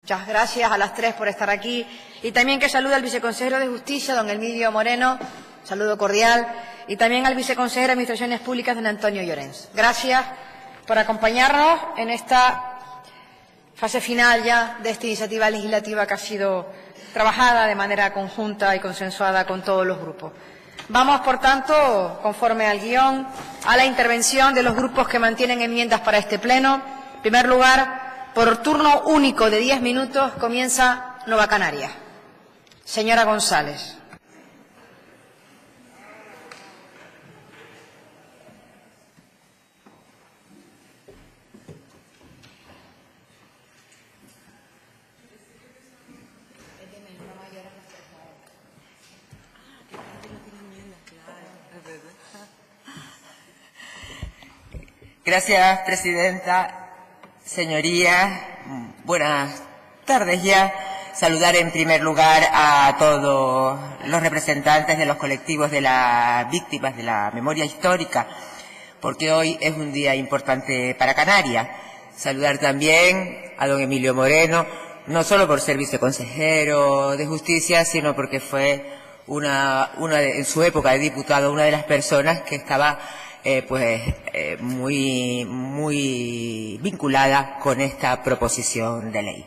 Muchas gracias a las tres por estar aquí y también que salude al viceconsejero de Justicia, don Emilio Moreno, saludo cordial, y también al viceconsejero de Administraciones Públicas, don Antonio Llorens. Gracias por acompañarnos en esta fase final ya de esta iniciativa legislativa que ha sido trabajada de manera conjunta y consensuada con todos los grupos. Vamos, por tanto, conforme al guión, a la intervención de los grupos que mantienen enmiendas para este pleno. En primer lugar, por turno único de 10 minutos, comienza Nueva Canarias. Señora González. Gracias, presidenta. Señorías, buenas tardes ya. Saludar en primer lugar a todos los representantes de los colectivos de las víctimas de la memoria histórica, porque hoy es un día importante para Canarias. Saludar también a don Emilio Moreno, no solo por ser viceconsejero de Justicia, sino porque fue en su época de diputado, una de las personas que estaba muy vinculada con esta proposición de ley.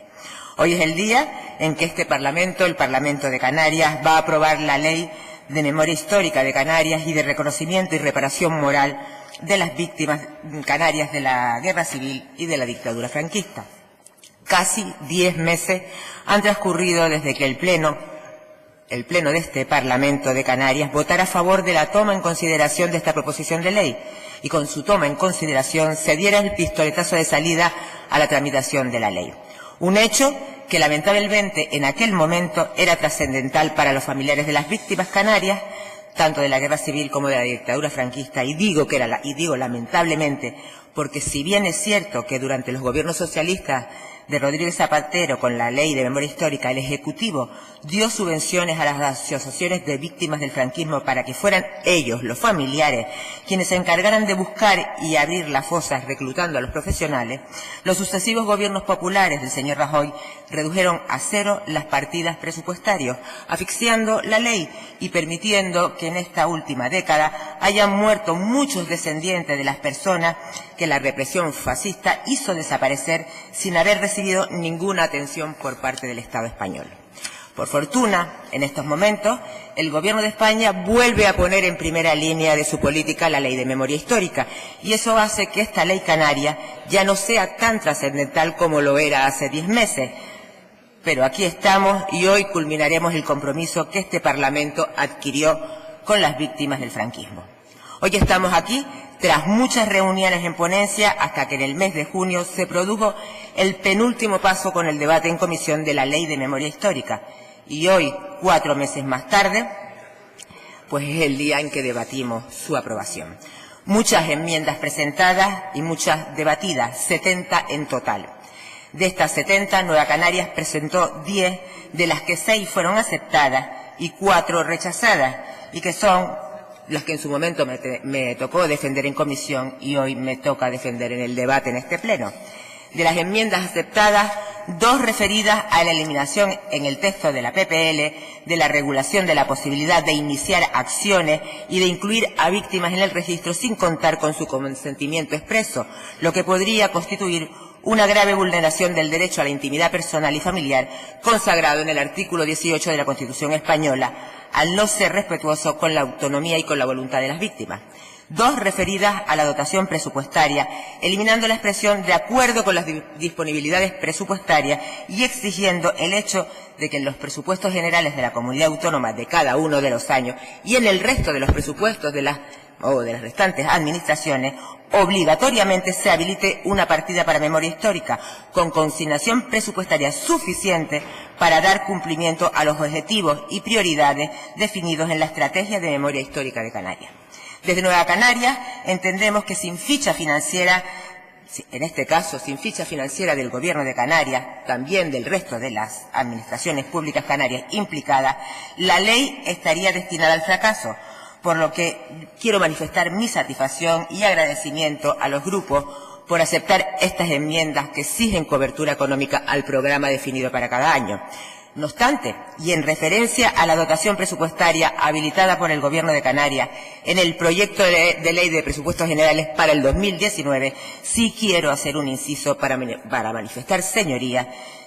Hoy es el día en que este Parlamento, el Parlamento de Canarias, va a aprobar la Ley de Memoria Histórica de Canarias y de reconocimiento y reparación moral de las víctimas canarias de la Guerra Civil y de la dictadura franquista. Casi 10 meses han transcurrido desde que el Pleno de este Parlamento de Canarias votara a favor de la toma en consideración de esta proposición de ley y con su toma en consideración se diera el pistoletazo de salida a la tramitación de la ley. Un hecho que lamentablemente en aquel momento era trascendental para los familiares de las víctimas canarias, tanto de la Guerra Civil como de la dictadura franquista, y digo lamentablemente, porque si bien es cierto que durante los gobiernos socialistas de Rodríguez Zapatero, con la Ley de Memoria Histórica, el Ejecutivo dio subvenciones a las asociaciones de víctimas del franquismo para que fueran ellos, los familiares, quienes se encargaran de buscar y abrir las fosas reclutando a los profesionales, los sucesivos gobiernos populares del señor Rajoy redujeron a cero las partidas presupuestarias, asfixiando la ley y permitiendo que en esta última década hayan muerto muchos descendientes de las personas que la represión fascista hizo desaparecer sin haber recibido ninguna atención por parte del Estado español. Por fortuna, en estos momentos, el Gobierno de España vuelve a poner en primera línea de su política la Ley de Memoria Histórica, y eso hace que esta ley canaria ya no sea tan trascendental como lo era hace 10 meses. Pero aquí estamos y hoy culminaremos el compromiso que este Parlamento adquirió con las víctimas del franquismo. Hoy estamos aquí tras muchas reuniones en ponencia hasta que en el mes de junio se produjo el penúltimo paso con el debate en comisión de la Ley de Memoria Histórica. Y hoy, 4 meses más tarde, pues es el día en que debatimos su aprobación. Muchas enmiendas presentadas y muchas debatidas, 70 en total. De estas 70, Nueva Canarias presentó 10, de las que 6 fueron aceptadas y 4 rechazadas, y que son las que en su momento me tocó defender en comisión y hoy me toca defender en el debate en este pleno. De las enmiendas aceptadas, 2 referidas a la eliminación en el texto de la PPL de la regulación de la posibilidad de iniciar acciones y de incluir a víctimas en el registro sin contar con su consentimiento expreso, lo que podría constituir una grave vulneración del derecho a la intimidad personal y familiar consagrado en el artículo 18 de la Constitución española, al no ser respetuoso con la autonomía y con la voluntad de las víctimas. 2 referidas a la dotación presupuestaria, eliminando la expresión de acuerdo con las disponibilidades presupuestarias y exigiendo el hecho de que en los presupuestos generales de la comunidad autónoma de cada uno de los años y en el resto de los presupuestos de las restantes administraciones, obligatoriamente se habilite una partida para memoria histórica con consignación presupuestaria suficiente para dar cumplimiento a los objetivos y prioridades definidos en la Estrategia de Memoria Histórica de Canarias. Desde Nueva Canarias entendemos que sin ficha financiera, en este caso sin ficha financiera del Gobierno de Canarias, también del resto de las administraciones públicas canarias implicadas, la ley estaría destinada al fracaso, por lo que quiero manifestar mi satisfacción y agradecimiento a los grupos por aceptar estas enmiendas que exigen cobertura económica al programa definido para cada año. No obstante, y en referencia a la dotación presupuestaria habilitada por el Gobierno de Canarias en el proyecto de ley de presupuestos generales para el 2019, sí quiero hacer un inciso para manifestar, señorías,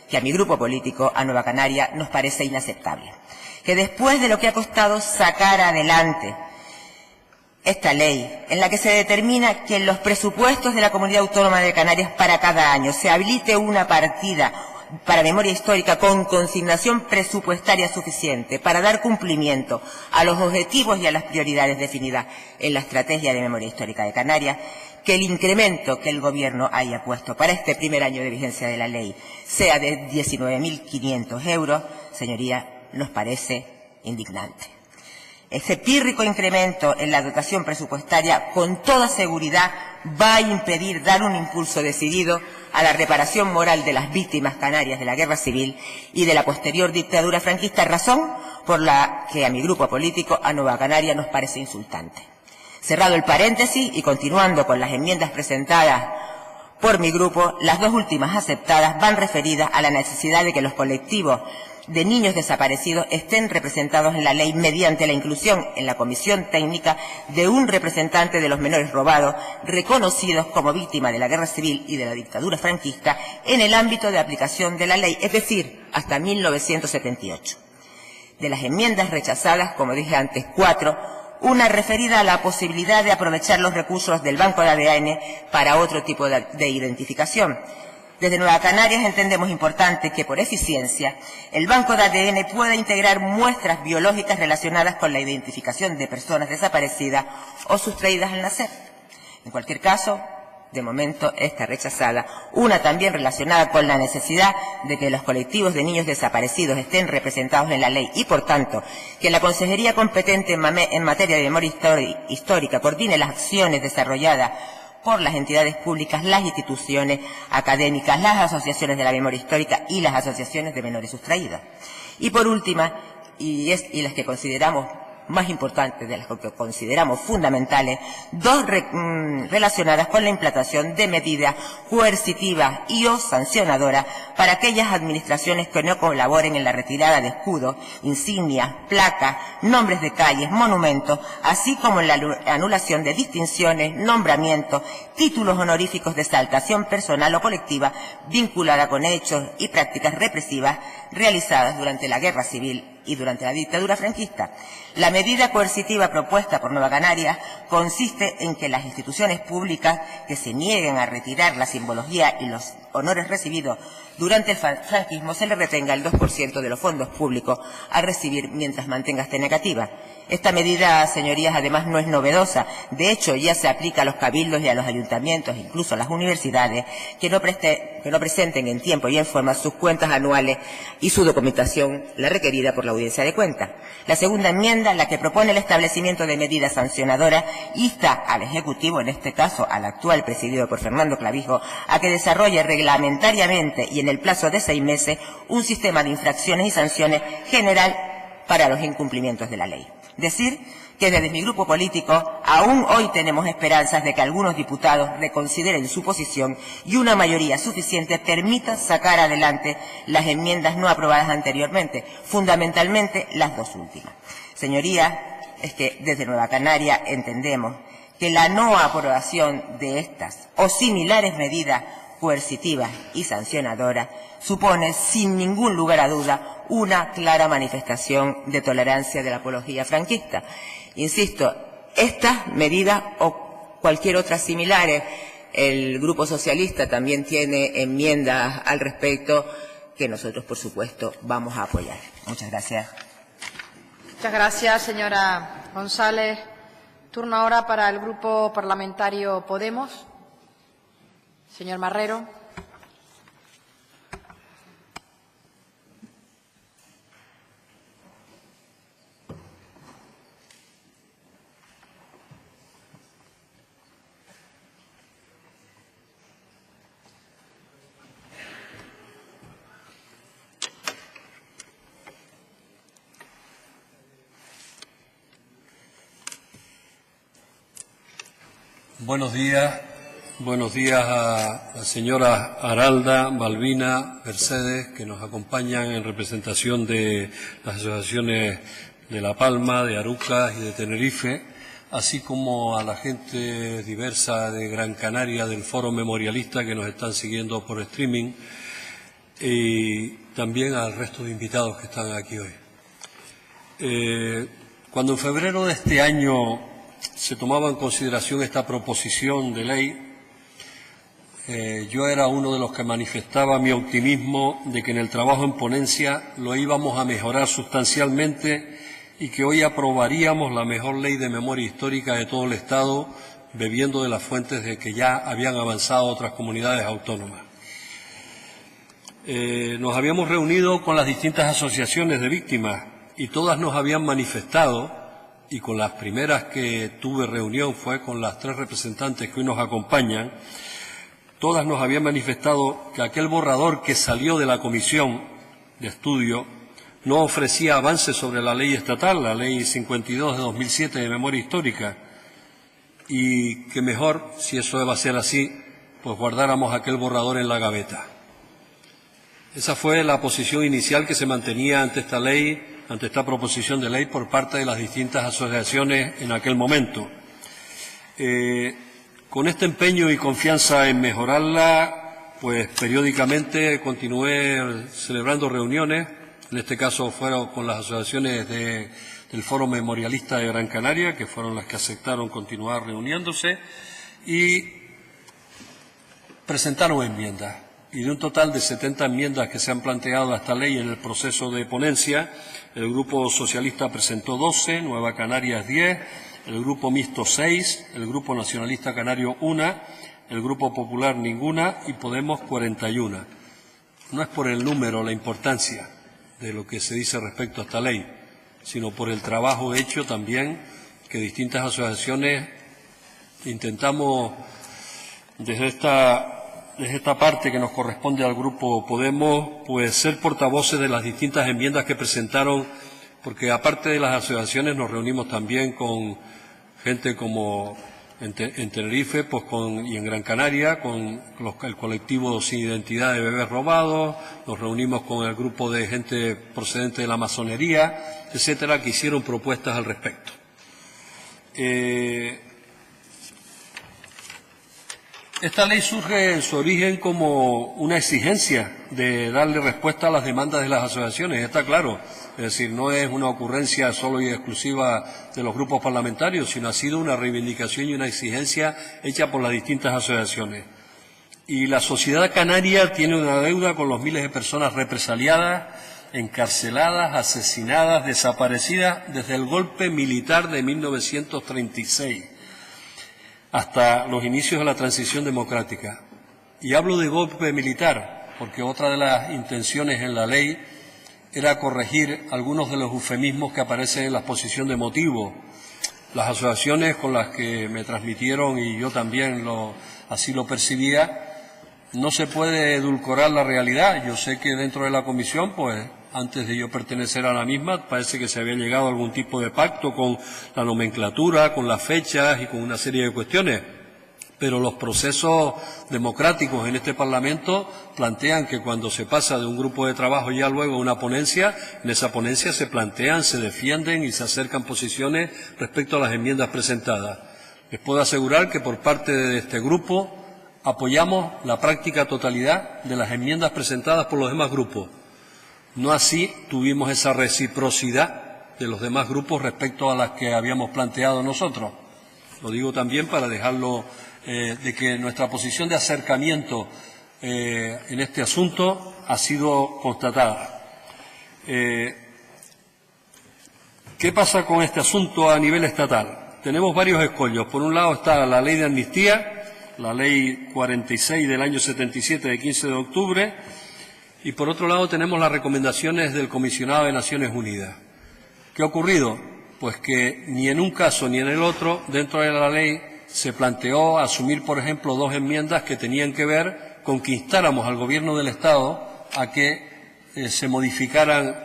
que a mi grupo político, a Nueva Canaria, nos parece inaceptable. Que después de lo que ha costado sacar adelante esta ley, en la que se determina que en los presupuestos de la Comunidad Autónoma de Canarias para cada año se habilite una partida para memoria histórica con consignación presupuestaria suficiente para dar cumplimiento a los objetivos y a las prioridades definidas en la Estrategia de Memoria Histórica de Canarias, que el incremento que el Gobierno haya puesto para este primer año de vigencia de la ley sea de 19.500 euros, señoría, nos parece indignante. Ese pírrico incremento en la dotación presupuestaria con toda seguridad va a impedir dar un impulso decidido a la reparación moral de las víctimas canarias de la guerra civil y de la posterior dictadura franquista, razón por la que a mi grupo político, a Nueva Canaria, nos parece insultante. Cerrado el paréntesis y continuando con las enmiendas presentadas por mi grupo, las dos últimas aceptadas van referidas a la necesidad de que los colectivos de niños desaparecidos estén representados en la ley mediante la inclusión en la comisión técnica de un representante de los menores robados reconocidos como víctimas de la guerra civil y de la dictadura franquista en el ámbito de aplicación de la ley, es decir, hasta 1978. De las enmiendas rechazadas, como dije antes, 4, una referida a la posibilidad de aprovechar los recursos del banco de ADN para otro tipo de identificación. Desde Nueva Canarias entendemos importante que, por eficiencia, el banco de ADN pueda integrar muestras biológicas relacionadas con la identificación de personas desaparecidas o sustraídas al nacer. En cualquier caso, de momento está rechazada, una también relacionada con la necesidad de que los colectivos de niños desaparecidos estén representados en la ley y, por tanto, que la Consejería competente en materia de memoria histórica coordine las acciones desarrolladas por las entidades públicas, las instituciones académicas, las asociaciones de la memoria histórica y las asociaciones de menores sustraídas. Y por último, y las que consideramos más importantes, de las que consideramos fundamentales, dos relacionadas con la implantación de medidas coercitivas y o sancionadoras para aquellas administraciones que no colaboren en la retirada de escudos, insignias, placas, nombres de calles, monumentos, así como en la anulación de distinciones, nombramientos, títulos honoríficos de exaltación personal o colectiva vinculada con hechos y prácticas represivas realizadas durante la Guerra Civil y durante la dictadura franquista. La medida coercitiva propuesta por Nueva Canarias consiste en que las instituciones públicas que se nieguen a retirar la simbología y los honores recibidos durante el franquismo se les retenga el 2% de los fondos públicos a recibir mientras mantenga esta negativa. Esta medida, señorías, además no es novedosa. De hecho, ya se aplica a los cabildos y a los ayuntamientos, incluso a las universidades, que no presenten en tiempo y en forma sus cuentas anuales y su documentación, la requerida por la audiencia de cuentas. La segunda enmienda, la que propone el establecimiento de medidas sancionadoras, insta al Ejecutivo, en este caso al actual presidido por Fernando Clavijo, a que desarrolle reglamentariamente y en el plazo de 6 meses un sistema de infracciones y sanciones general para los incumplimientos de la ley. Decir que desde mi grupo político aún hoy tenemos esperanzas de que algunos diputados reconsideren su posición y una mayoría suficiente permita sacar adelante las enmiendas no aprobadas anteriormente, fundamentalmente las dos últimas. Señorías, es que desde Nueva Canaria entendemos que la no aprobación de estas o similares medidas coercitivas y sancionadoras supone, sin ningún lugar a duda, una clara manifestación de tolerancia de la apología franquista. Insisto, estas medidas o cualquier otra similares, el Grupo Socialista también tiene enmiendas al respecto que nosotros, por supuesto, vamos a apoyar. Muchas gracias. Muchas gracias, señora González. Turno ahora para el Grupo Parlamentario Podemos. Señor Marrero. Buenos días, Buenos días a la señora Aralda, Balbina, Mercedes, que nos acompañan en representación de las asociaciones de La Palma, de Arucas y de Tenerife, así como a la gente diversa de Gran Canaria, del Foro Memorialista, que nos están siguiendo por streaming, y también al resto de invitados que están aquí hoy. Cuando en febrero de este año se tomaba en consideración esta proposición de ley, yo era uno de los que manifestaba mi optimismo de que en el trabajo en ponencia lo íbamos a mejorar sustancialmente y que hoy aprobaríamos la mejor ley de memoria histórica de todo el Estado, bebiendo de las fuentes de que ya habían avanzado otras comunidades autónomas. Nos habíamos reunido con las distintas asociaciones de víctimas y todas nos habían manifestado, y con las primeras que tuve reunión fue con las 3 representantes que hoy nos acompañan, todas nos habían manifestado que aquel borrador que salió de la comisión de estudio no ofrecía avances sobre la ley estatal, la ley 52 de 2007 de memoria histórica, y que mejor, si eso va a ser así, pues guardáramos aquel borrador en la gaveta. Esa fue la posición inicial que se mantenía ante esta ley, ante esta proposición de ley por parte de las distintas asociaciones en aquel momento. Con este empeño y confianza en mejorarla, pues periódicamente continué celebrando reuniones, en este caso fueron con las asociaciones del Foro Memorialista de Gran Canaria, que fueron las que aceptaron continuar reuniéndose, y presentaron enmiendas. Y de un total de 70 enmiendas que se han planteado a esta ley en el proceso de ponencia, el Grupo Socialista presentó 12, Nueva Canarias 10, el Grupo Mixto 6, el Grupo Nacionalista Canario 1, el Grupo Popular ninguna y Podemos 41. No es por el número la importancia de lo que se dice respecto a esta ley, sino por el trabajo hecho también que distintas asociaciones intentamos desde esta parte que nos corresponde al Grupo Podemos, pues ser portavoces de las distintas enmiendas que presentaron, porque aparte de las asociaciones nos reunimos también con gente como en Tenerife y en Gran Canaria, con el colectivo Sin Identidad de Bebés Robados, nos reunimos con el grupo de gente procedente de la masonería, etcétera, que hicieron propuestas al respecto. Esta ley surge en su origen como una exigencia de darle respuesta a las demandas de las asociaciones, está claro. Es decir, no es una ocurrencia solo y exclusiva de los grupos parlamentarios, sino ha sido una reivindicación y una exigencia hecha por las distintas asociaciones. Y la sociedad canaria tiene una deuda con los miles de personas represaliadas, encarceladas, asesinadas, desaparecidas desde el golpe militar de 1936 hasta los inicios de la transición democrática. Y hablo de golpe militar porque otra de las intenciones en la ley era corregir algunos de los eufemismos que aparecen en la exposición de motivos. Las asociaciones con las que me transmitieron, y yo también así lo percibía, no se puede edulcorar la realidad. Yo sé que dentro de la comisión, pues antes de yo pertenecer a la misma, parece que se había llegado a algún tipo de pacto con la nomenclatura, con las fechas y con una serie de cuestiones. Pero los procesos democráticos en este Parlamento plantean que cuando se pasa de un grupo de trabajo ya luego a una ponencia, en esa ponencia se plantean, se defienden y se acercan posiciones respecto a las enmiendas presentadas. Les puedo asegurar que por parte de este grupo apoyamos la práctica totalidad de las enmiendas presentadas por los demás grupos. No así tuvimos esa reciprocidad de los demás grupos respecto a las que habíamos planteado nosotros. Lo digo también para dejarlo de que nuestra posición de acercamiento en este asunto ha sido constatada. ¿Qué pasa con este asunto a nivel estatal? Tenemos varios escollos. Por un lado está la ley de amnistía, la ley 46 del año 77 de 15 de octubre, y por otro lado tenemos las recomendaciones del Comisionado de Naciones Unidas. ¿Qué ha ocurrido? Pues que ni en un caso ni en el otro, dentro de la ley, se planteó asumir, por ejemplo, 2 enmiendas que tenían que ver con que instáramos al Gobierno del Estado a que se modificaran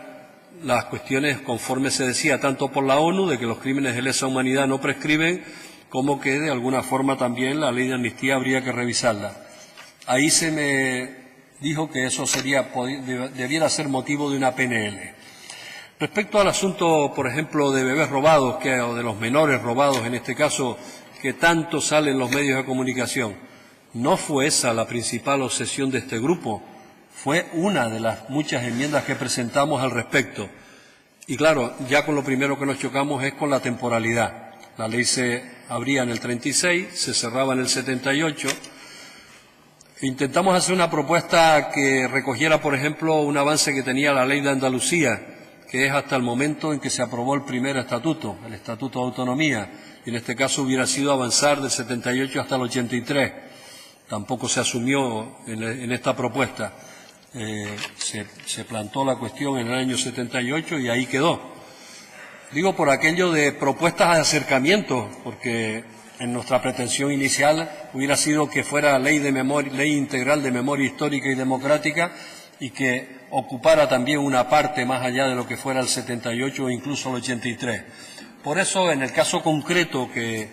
las cuestiones conforme se decía tanto por la ONU, de que los crímenes de lesa humanidad no prescriben, como que de alguna forma también la ley de amnistía habría que revisarla. Ahí se me dijo que eso debiera ser motivo de una PNL. Respecto al asunto, por ejemplo, de bebés robados, o de los menores robados en este caso, que tanto sale en los medios de comunicación, no fue esa la principal obsesión de este grupo, fue una de las muchas enmiendas que presentamos al respecto. Y claro, ya con lo primero que nos chocamos es con la temporalidad. La ley se abría en el 36, se cerraba en el 78. Intentamos hacer una propuesta que recogiera, por ejemplo, un avance que tenía la ley de Andalucía, que es hasta el momento en que se aprobó el primer estatuto, el Estatuto de Autonomía, y en este caso hubiera sido avanzar del 78 hasta el 83. Tampoco se asumió en esta propuesta. Se plantó la cuestión en el año 78 y ahí quedó. Digo por aquello de propuestas de acercamiento, porque en nuestra pretensión inicial hubiera sido que fuera ley integral de memoria histórica y democrática y que ocupara también una parte más allá de lo que fuera el 78 o incluso el 83. Por eso, en el caso concreto que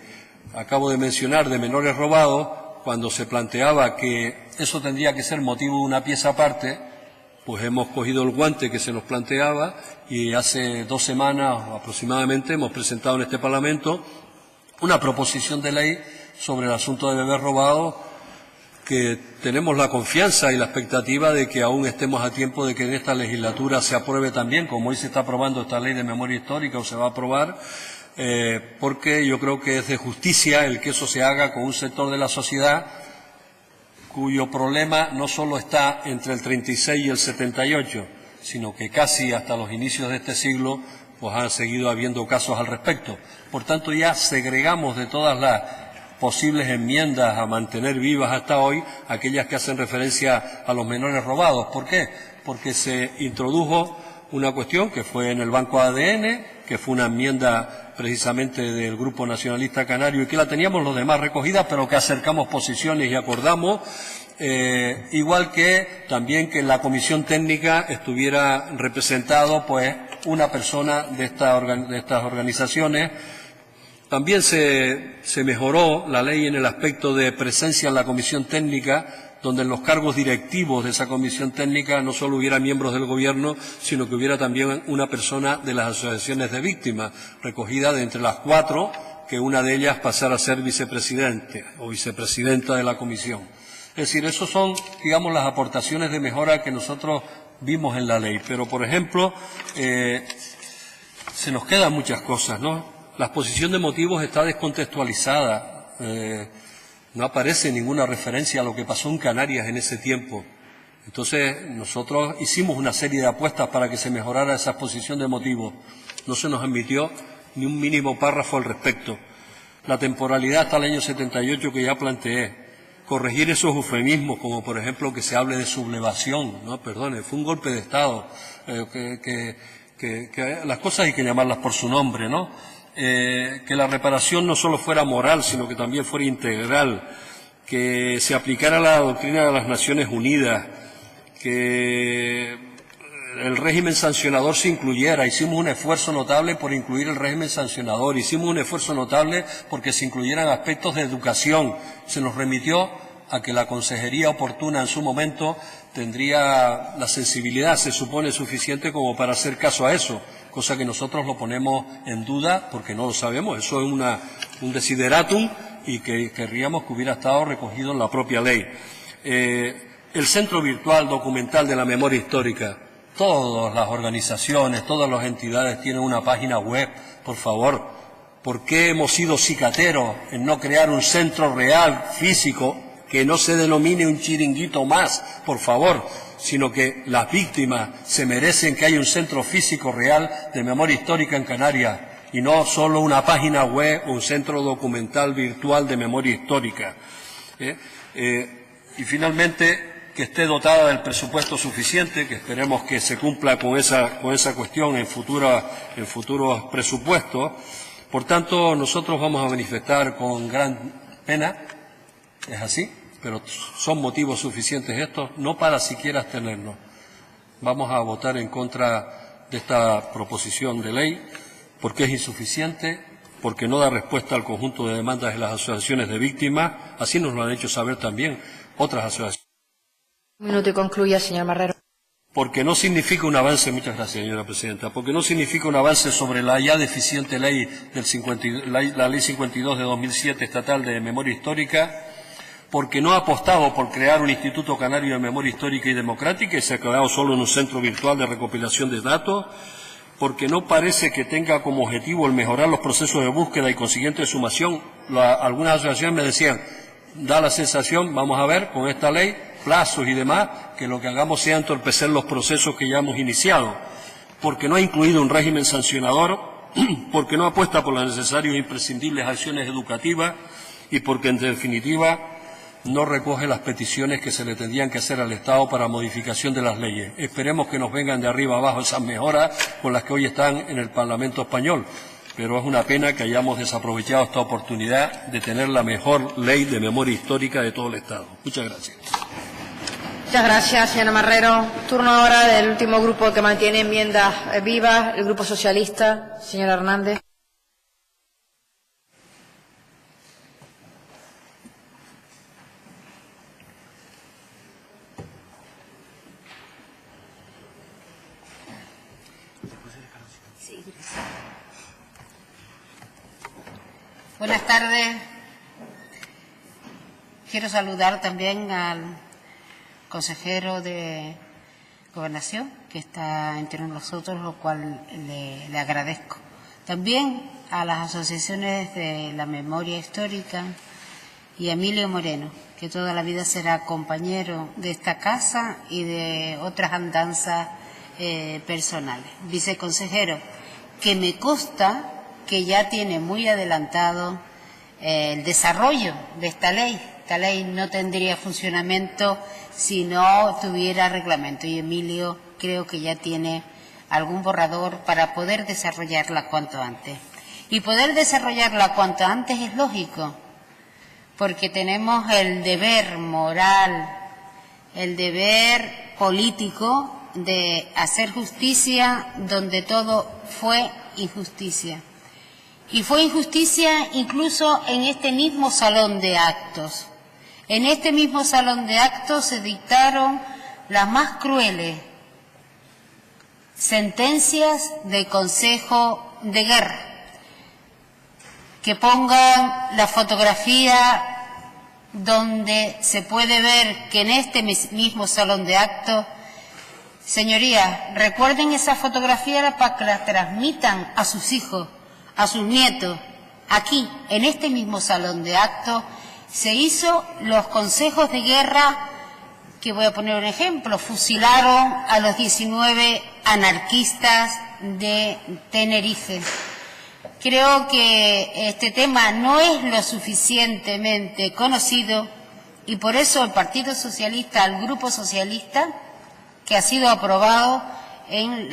acabo de mencionar de menores robados, cuando se planteaba que eso tendría que ser motivo de una pieza aparte, pues hemos cogido el guante que se nos planteaba y hace 2 semanas aproximadamente hemos presentado en este Parlamento una proposición de ley sobre el asunto de bebés robados, que tenemos la confianza y la expectativa de que aún estemos a tiempo de que en esta legislatura se apruebe también, como hoy se está aprobando esta ley de memoria histórica o se va a aprobar, porque yo creo que es de justicia el que eso se haga con un sector de la sociedad cuyo problema no solo está entre el 36 y el 78, sino que casi hasta los inicios de este siglo pues han seguido habiendo casos al respecto. Por tanto, ya segregamos de todas las posibles enmiendas a mantener vivas hasta hoy aquellas que hacen referencia a los menores robados. ¿Por qué? Porque se introdujo una cuestión que fue en el Banco ADN, que fue una enmienda precisamente del Grupo Nacionalista Canario y que la teníamos los demás recogida, pero que acercamos posiciones y acordamos, igual que también que en la comisión técnica estuviera representado pues una persona de estas organizaciones. También se mejoró la ley en el aspecto de presencia en la comisión técnica, donde en los cargos directivos de esa comisión técnica no solo hubiera miembros del Gobierno, sino que hubiera también una persona de las asociaciones de víctimas, recogida de entre las 4, que una de ellas pasara a ser vicepresidente o vicepresidenta de la comisión. Es decir, esos son, digamos, las aportaciones de mejora que nosotros vimos en la ley. Pero, por ejemplo, se nos quedan muchas cosas, ¿no? La exposición de motivos está descontextualizada. No aparece ninguna referencia a lo que pasó en Canarias en ese tiempo. Entonces, nosotros hicimos una serie de apuestas para que se mejorara esa exposición de motivos. No se nos admitió ni un mínimo párrafo al respecto. La temporalidad hasta el año 78 que ya planteé. Corregir esos eufemismos, como por ejemplo que se hable de sublevación. No, perdone, fue un golpe de Estado. Que las cosas hay que llamarlas por su nombre, ¿no? Que la reparación no solo fuera moral, sino que también fuera integral, que se aplicara la doctrina de las Naciones Unidas, que el régimen sancionador se incluyera. Hicimos un esfuerzo notable por incluir el régimen sancionador, hicimos un esfuerzo notable porque se incluyeran aspectos de educación. Se nos remitió a que la consejería oportuna en su momento tendría la sensibilidad, se supone, suficiente como para hacer caso a eso, cosa que nosotros lo ponemos en duda porque no lo sabemos. Eso es un desideratum y que querríamos que hubiera estado recogido en la propia ley. El Centro Virtual Documental de la Memoria Histórica. Todas las organizaciones, todas las entidades tienen una página web, por favor. ¿Por qué hemos sido cicateros en no crear un centro real, físico, que no se denomine un chiringuito más, por favor, sino que las víctimas se merecen que haya un centro físico real de memoria histórica en Canarias y no solo una página web o un centro documental virtual de memoria histórica? Y finalmente, que esté dotada del presupuesto suficiente, que esperemos que se cumpla con esa cuestión en futuros presupuestos. Por tanto, nosotros vamos a manifestar con gran pena, es así, pero son motivos suficientes estos, no para siquiera abstenernos. Vamos a votar en contra de esta proposición de ley, porque es insuficiente, porque no da respuesta al conjunto de demandas de las asociaciones de víctimas, así nos lo han hecho saber también otras asociaciones. Un minuto y concluya, señor Marrero. Porque no significa un avance, muchas gracias, señora presidenta, porque no significa un avance sobre la ya deficiente ley la ley 52 de 2007 estatal de memoria histórica, porque no ha apostado por crear un Instituto Canario de Memoria Histórica y Democrática y se ha quedado solo en un centro virtual de recopilación de datos, porque no parece que tenga como objetivo el mejorar los procesos de búsqueda y consiguiente sumación. Algunas asociaciones me decían, da la sensación, vamos a ver, con esta ley, plazos y demás, que lo que hagamos sea entorpecer los procesos que ya hemos iniciado, porque no ha incluido un régimen sancionador, porque no apuesta por las necesarias e imprescindibles acciones educativas y porque, en definitiva, no recoge las peticiones que se le tendrían que hacer al Estado para modificación de las leyes. Esperemos que nos vengan de arriba abajo esas mejoras con las que hoy están en el Parlamento español, pero es una pena que hayamos desaprovechado esta oportunidad de tener la mejor ley de memoria histórica de todo el Estado. Muchas gracias. Muchas gracias, señora Marrero. Turno ahora del último grupo que mantiene enmiendas vivas, el Grupo Socialista. Señora Hernández. Buenas tardes. Quiero saludar también al consejero de Gobernación, que está entre nosotros, lo cual le agradezco. También a las asociaciones de la memoria histórica y a Emilio Moreno, que toda la vida será compañero de esta casa y de otras andanzas personales. Viceconsejero, que me consta que ya tiene muy adelantado el desarrollo de esta ley. Esta ley no tendría funcionamiento si no tuviera reglamento, y Emilio creo que ya tiene algún borrador para poder desarrollarla cuanto antes. Y poder desarrollarla cuanto antes es lógico, porque tenemos el deber moral, el deber político de hacer justicia donde todo fue injusticia. Y fue injusticia incluso en este mismo salón de actos. En este mismo salón de actos se dictaron las más crueles sentencias del Consejo de Guerra. Que pongan la fotografía donde se puede ver que en este mismo salón de actos, señorías, recuerden esa fotografía para que la transmitan a sus hijos, a sus nietos. Aquí, en este mismo salón de actos, se hizo los consejos de guerra, que voy a poner un ejemplo, fusilaron a los 19 anarquistas de Tenerife. Creo que este tema no es lo suficientemente conocido y por eso el Partido Socialista, el Grupo Socialista, que ha sido aprobado en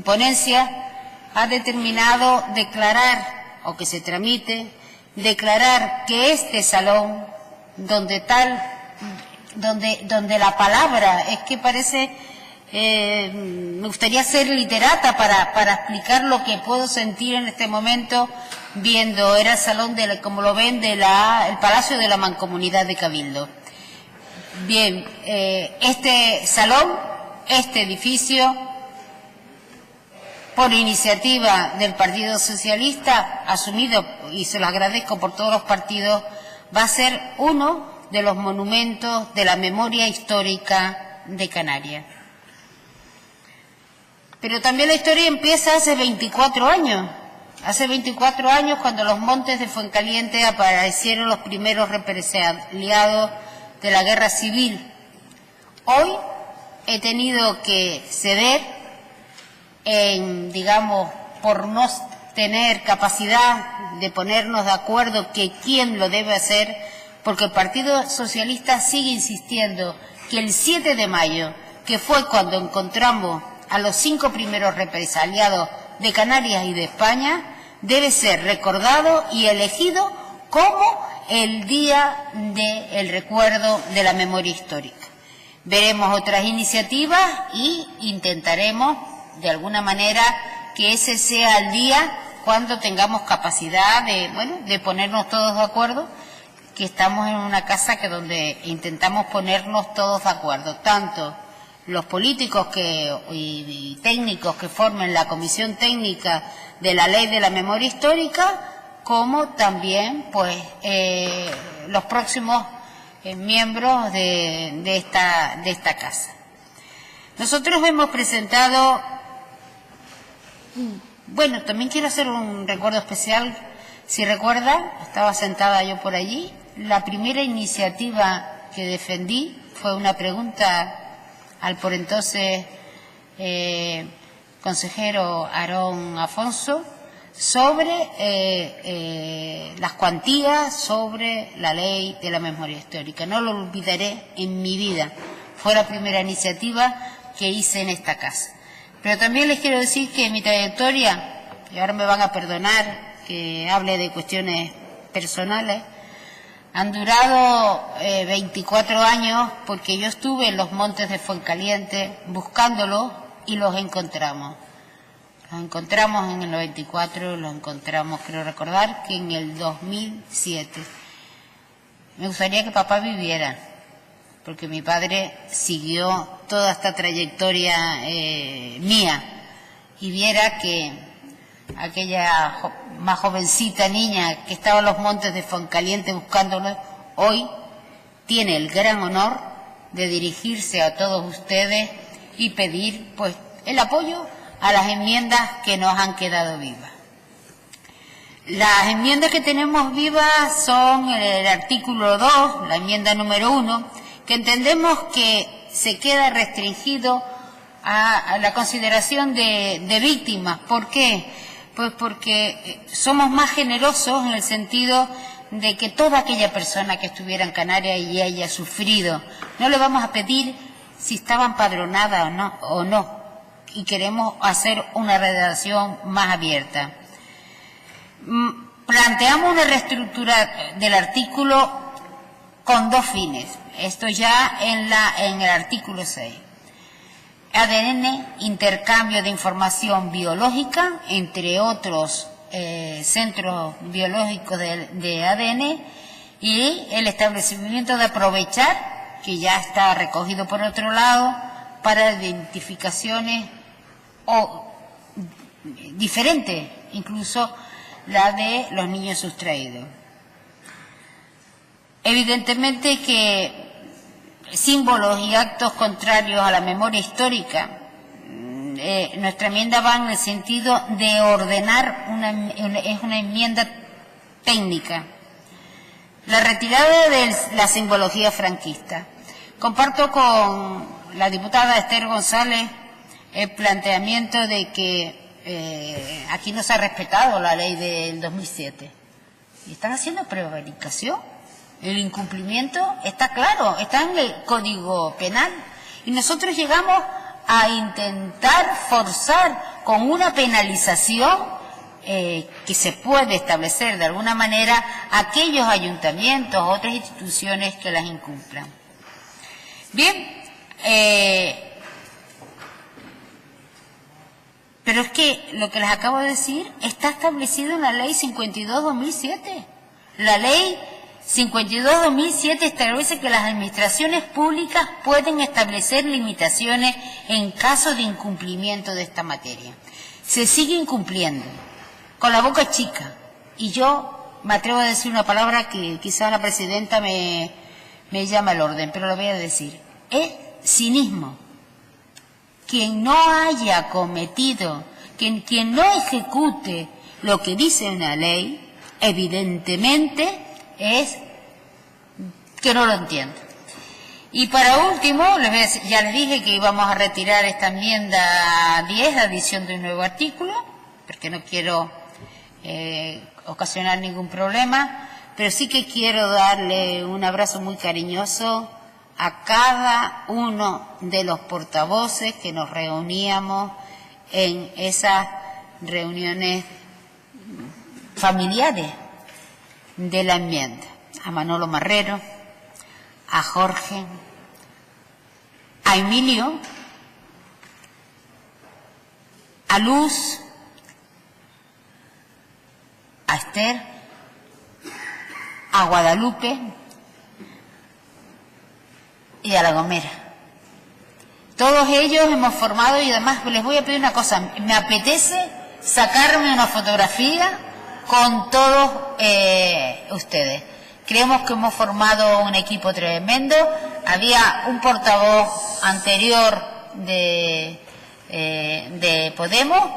ponencia, ha determinado declarar, o que se tramite, declarar que este salón, donde la palabra, es que parece, me gustaría ser literata para explicar lo que puedo sentir en este momento viendo, era el salón, como lo ven, el Palacio de la Mancomunidad de Cabildo. Bien, este salón, este edificio, por iniciativa del Partido Socialista, asumido, y se lo agradezco por todos los partidos, va a ser uno de los monumentos de la memoria histórica de Canarias. Pero también la historia empieza hace 24 años. Hace 24 años, cuando en los montes de Fuencaliente aparecieron los primeros represaliados de la guerra civil. Hoy he tenido que ceder digamos, por no tener capacidad de ponernos de acuerdo que quién lo debe hacer, porque el Partido Socialista sigue insistiendo que el 7 de mayo, que fue cuando encontramos a los 5 primeros represaliados de Canarias y de España, debe ser recordado y elegido como el día del recuerdo de la memoria histórica. Veremos otras iniciativas y intentaremos de alguna manera que ese sea el día cuando tengamos capacidad de ponernos todos de acuerdo, que estamos en una casa donde intentamos ponernos todos de acuerdo, tanto los políticos y técnicos que formen la comisión técnica de la ley de la memoria histórica, como también pues los próximos miembros de esta casa. Nosotros hemos presentado, también quiero hacer un recuerdo especial. Si recuerdan, estaba sentada yo por allí, la primera iniciativa que defendí fue una pregunta al por entonces consejero Aarón Afonso sobre las cuantías sobre la ley de la memoria histórica. No lo olvidaré en mi vida. Fue la primera iniciativa que hice en esta casa. Pero también les quiero decir que mi trayectoria, y ahora me van a perdonar que hable de cuestiones personales, han durado 24 años, porque yo estuve en los montes de Fuencaliente buscándolos y los encontramos. Los encontramos en el 94, los encontramos, creo recordar, que en el 2007. Me gustaría que papá viviera, porque mi padre siguió toda esta trayectoria mía y viera que aquella más jovencita niña que estaba en los montes de Fuencaliente buscándolo, hoy tiene el gran honor de dirigirse a todos ustedes y pedir pues el apoyo a las enmiendas que nos han quedado vivas. Las enmiendas que tenemos vivas son el artículo 2, la enmienda número 1, que entendemos que se queda restringido a la consideración de víctimas. ¿Por qué? Pues porque somos más generosos en el sentido de que toda aquella persona que estuviera en Canarias y haya sufrido, no le vamos a pedir si estaba empadronada o no, y queremos hacer una redacción más abierta. Planteamos una reestructura del artículo con dos fines. Esto ya en el artículo 6. ADN, intercambio de información biológica entre otros centros biológicos de ADN, y el establecimiento de aprovechar, que ya está recogido por otro lado, para identificaciones diferentes, incluso la de los niños sustraídos. Evidentemente que símbolos y actos contrarios a la memoria histórica, nuestra enmienda va en el sentido de ordenar, es una enmienda técnica. La retirada de la simbología franquista. Comparto con la diputada Esther González el planteamiento de que aquí no se ha respetado la ley del 2007. Y están haciendo prevaricación. El incumplimiento está claro, está en el Código Penal. Y nosotros llegamos a intentar forzar con una penalización que se puede establecer de alguna manera a aquellos ayuntamientos o otras instituciones que las incumplan. Bien, pero es que lo que les acabo de decir está establecido en la Ley 52/2007. La Ley 52/2007 establece que las administraciones públicas pueden establecer limitaciones en caso de incumplimiento de esta materia. Se sigue incumpliendo, con la boca chica. Y yo me atrevo a decir una palabra que quizá la presidenta me llama al orden, pero lo voy a decir. Es cinismo. Quien no haya cometido, quien no ejecute lo que dice una ley, evidentemente es que no lo entiende. Y para último, ya les dije que íbamos a retirar esta enmienda 10, adición de un nuevo artículo, porque no quiero ocasionar ningún problema, pero sí que quiero darle un abrazo muy cariñoso a cada uno de los portavoces que nos reuníamos en esas reuniones familiares de la enmienda. A Manolo Marrero, a Jorge, a Emilio, a Luz, Esther, a Guadalupe y a La Gomera. Todos ellos hemos formado, y además les voy a pedir una cosa, me apetece sacarme una fotografía con todos ustedes. Creemos que hemos formado un equipo tremendo. Había un portavoz anterior de Podemos,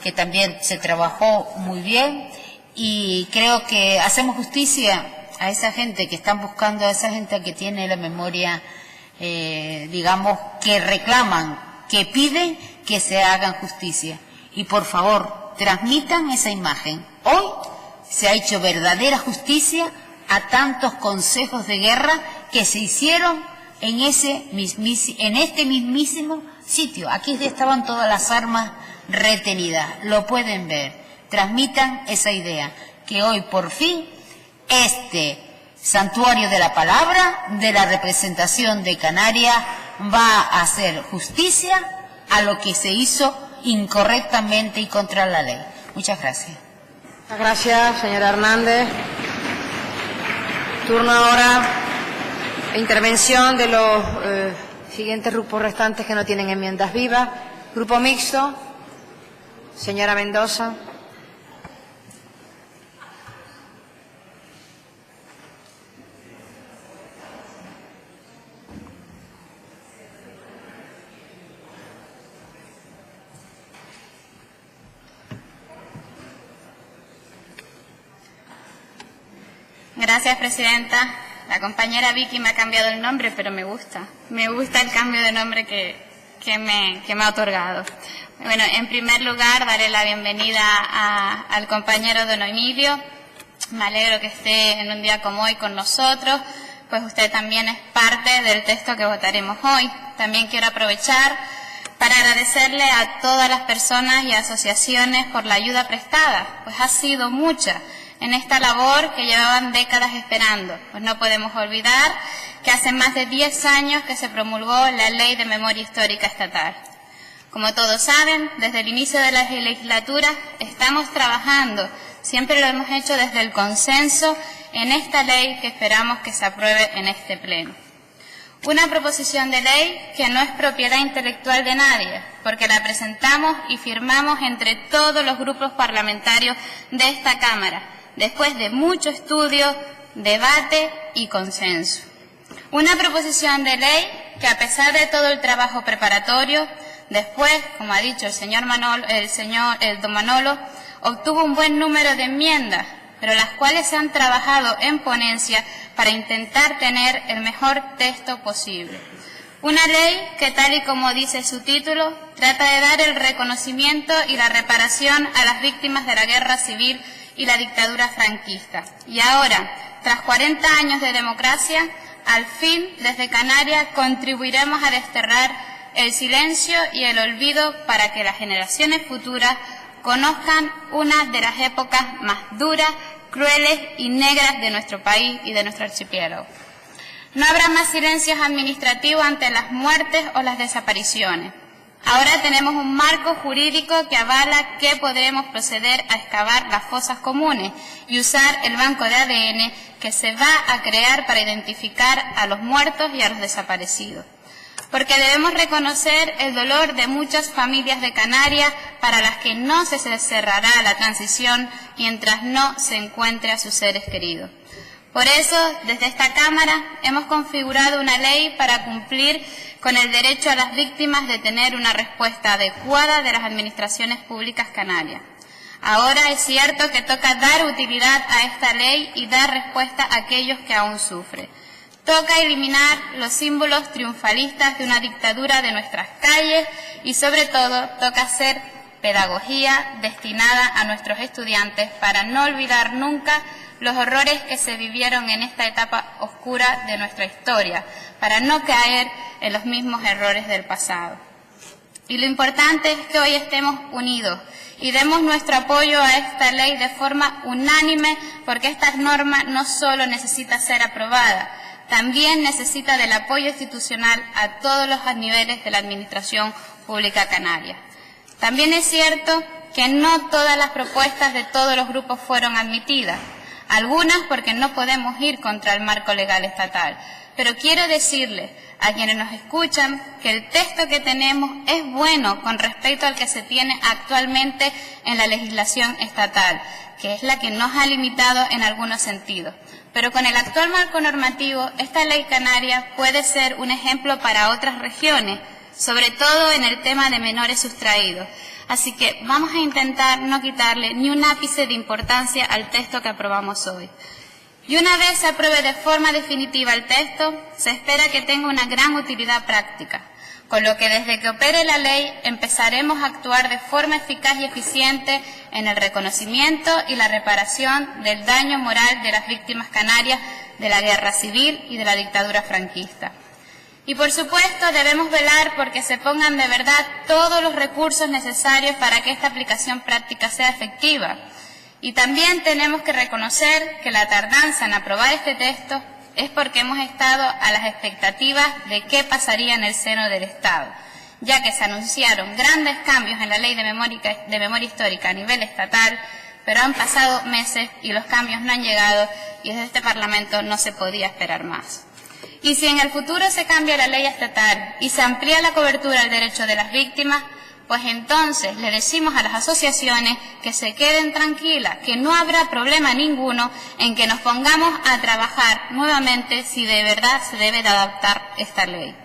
que también se trabajó muy bien, y creo que hacemos justicia a esa gente que están buscando, a esa gente que tiene la memoria, digamos, que reclaman, que piden que se hagan justicia. Y por favor, transmitan esa imagen. Hoy se ha hecho verdadera justicia a tantos consejos de guerra que se hicieron en este mismísimo sitio. Aquí estaban todas las armas retenidas. Lo pueden ver. Transmitan esa idea, que hoy por fin este santuario de la palabra, de la representación de Canarias, va a hacer justicia a lo que se hizo incorrectamente y contra la ley. Muchas gracias. Muchas gracias, señora Hernández. Turno ahora de intervención de los siguientes grupos restantes que no tienen enmiendas vivas. Grupo mixto, señora Mendoza. Gracias, presidenta. La compañera Vicky me ha cambiado el nombre, pero me gusta. Me gusta el cambio de nombre que me ha otorgado. Bueno, en primer lugar, daré la bienvenida al compañero don Emilio. Me alegro que esté en un día como hoy con nosotros, pues usted también es parte del texto que votaremos hoy. También quiero aprovechar para agradecerle a todas las personas y asociaciones por la ayuda prestada, pues ha sido mucha en esta labor que llevaban décadas esperando. Pues no podemos olvidar que hace más de 10 años que se promulgó la Ley de Memoria Histórica Estatal. Como todos saben, desde el inicio de la legislatura estamos trabajando, siempre lo hemos hecho desde el consenso, en esta ley que esperamos que se apruebe en este pleno. Una proposición de ley que no es propiedad intelectual de nadie, porque la presentamos y firmamos entre todos los grupos parlamentarios de esta Cámara, después de mucho estudio, debate y consenso. Una proposición de ley que, a pesar de todo el trabajo preparatorio, después, como ha dicho don Manolo, obtuvo un buen número de enmiendas, pero las cuales se han trabajado en ponencia para intentar tener el mejor texto posible. Una ley que, tal y como dice su título, trata de dar el reconocimiento y la reparación a las víctimas de la guerra civil y la dictadura franquista. Y ahora, tras 40 años de democracia, al fin, desde Canarias, contribuiremos a desterrar el silencio y el olvido para que las generaciones futuras conozcan una de las épocas más duras, crueles y negras de nuestro país y de nuestro archipiélago. No habrá más silencios administrativos ante las muertes o las desapariciones. Ahora tenemos un marco jurídico que avala que podremos proceder a excavar las fosas comunes y usar el banco de ADN que se va a crear para identificar a los muertos y a los desaparecidos. Porque debemos reconocer el dolor de muchas familias de Canarias para las que no se cerrará la transición mientras no se encuentre a sus seres queridos. Por eso, desde esta Cámara, hemos configurado una ley para cumplir con el derecho a las víctimas de tener una respuesta adecuada de las administraciones públicas canarias. Ahora es cierto que toca dar utilidad a esta ley y dar respuesta a aquellos que aún sufren. Toca eliminar los símbolos triunfalistas de una dictadura de nuestras calles y, sobre todo, toca hacer pedagogía destinada a nuestros estudiantes para no olvidar nunca los horrores que se vivieron en esta etapa oscura de nuestra historia, para no caer en los mismos errores del pasado. Y lo importante es que hoy estemos unidos y demos nuestro apoyo a esta ley de forma unánime, porque esta norma no solo necesita ser aprobada, también necesita del apoyo institucional a todos los niveles de la Administración Pública Canaria. También es cierto que no todas las propuestas de todos los grupos fueron admitidas, algunas porque no podemos ir contra el marco legal estatal. Pero quiero decirles a quienes nos escuchan que el texto que tenemos es bueno con respecto al que se tiene actualmente en la legislación estatal, que es la que nos ha limitado en algunos sentidos. Pero con el actual marco normativo, esta ley canaria puede ser un ejemplo para otras regiones, sobre todo en el tema de menores sustraídos. Así que vamos a intentar no quitarle ni un ápice de importancia al texto que aprobamos hoy. Y una vez se apruebe de forma definitiva el texto, se espera que tenga una gran utilidad práctica, con lo que desde que opere la ley empezaremos a actuar de forma eficaz y eficiente en el reconocimiento y la reparación del daño moral de las víctimas canarias de la guerra civil y de la dictadura franquista. Y por supuesto debemos velar porque se pongan de verdad todos los recursos necesarios para que esta aplicación práctica sea efectiva. Y también tenemos que reconocer que la tardanza en aprobar este texto es porque hemos estado a las expectativas de qué pasaría en el seno del Estado, ya que se anunciaron grandes cambios en la Ley de Memoria Histórica a nivel estatal, pero han pasado meses y los cambios no han llegado y desde este Parlamento no se podía esperar más. Y si en el futuro se cambia la ley estatal y se amplía la cobertura del derecho de las víctimas, pues entonces le decimos a las asociaciones que se queden tranquilas, que no habrá problema ninguno en que nos pongamos a trabajar nuevamente si de verdad se debe de adaptar esta ley.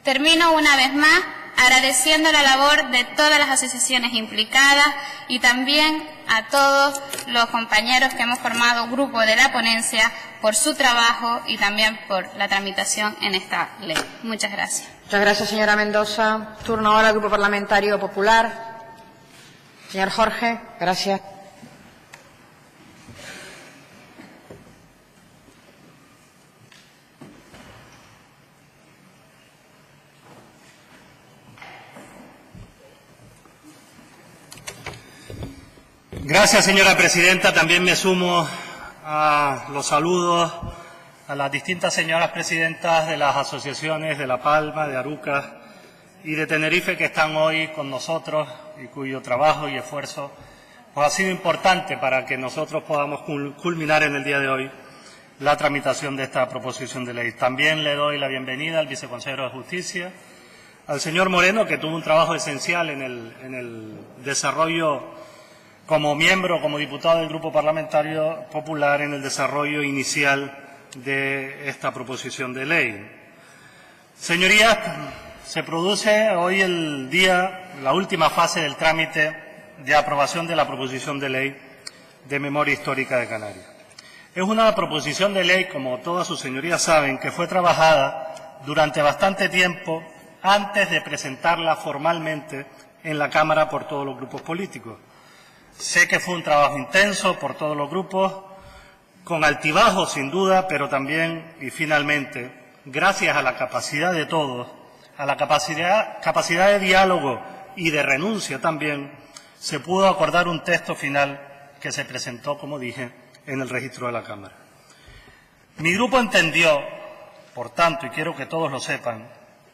Termino una vez más agradeciendo la labor de todas las asociaciones implicadas y también a todos los compañeros que hemos formado grupo de la ponencia por su trabajo y también por la tramitación en esta ley. Muchas gracias. Muchas gracias, señora Mendoza. Turno ahora al Grupo Parlamentario Popular. Señor Jorge, gracias. Gracias, señora presidenta. También me sumo a los saludos a las distintas señoras presidentas de las asociaciones de La Palma, de Arucas y de Tenerife que están hoy con nosotros y cuyo trabajo y esfuerzo pues, ha sido importante para que nosotros podamos culminar en el día de hoy la tramitación de esta proposición de ley. También le doy la bienvenida al viceconsejero de Justicia, al señor Moreno, que tuvo un trabajo esencial en el desarrollo como miembro, como diputado del Grupo Parlamentario Popular, en el desarrollo inicial de esta proposición de ley. Señorías, se produce hoy la última fase del trámite de aprobación de la proposición de ley de memoria histórica de Canarias. Es una proposición de ley, como todas sus señorías saben, que fue trabajada durante bastante tiempo antes de presentarla formalmente en la Cámara por todos los grupos políticos. Sé que fue un trabajo intenso por todos los grupos, con altibajos sin duda, pero también y finalmente, gracias a la capacidad de todos, a la capacidad de diálogo y de renuncia también, se pudo acordar un texto final que se presentó, como dije, en el registro de la Cámara. Mi grupo entendió, por tanto, y quiero que todos lo sepan,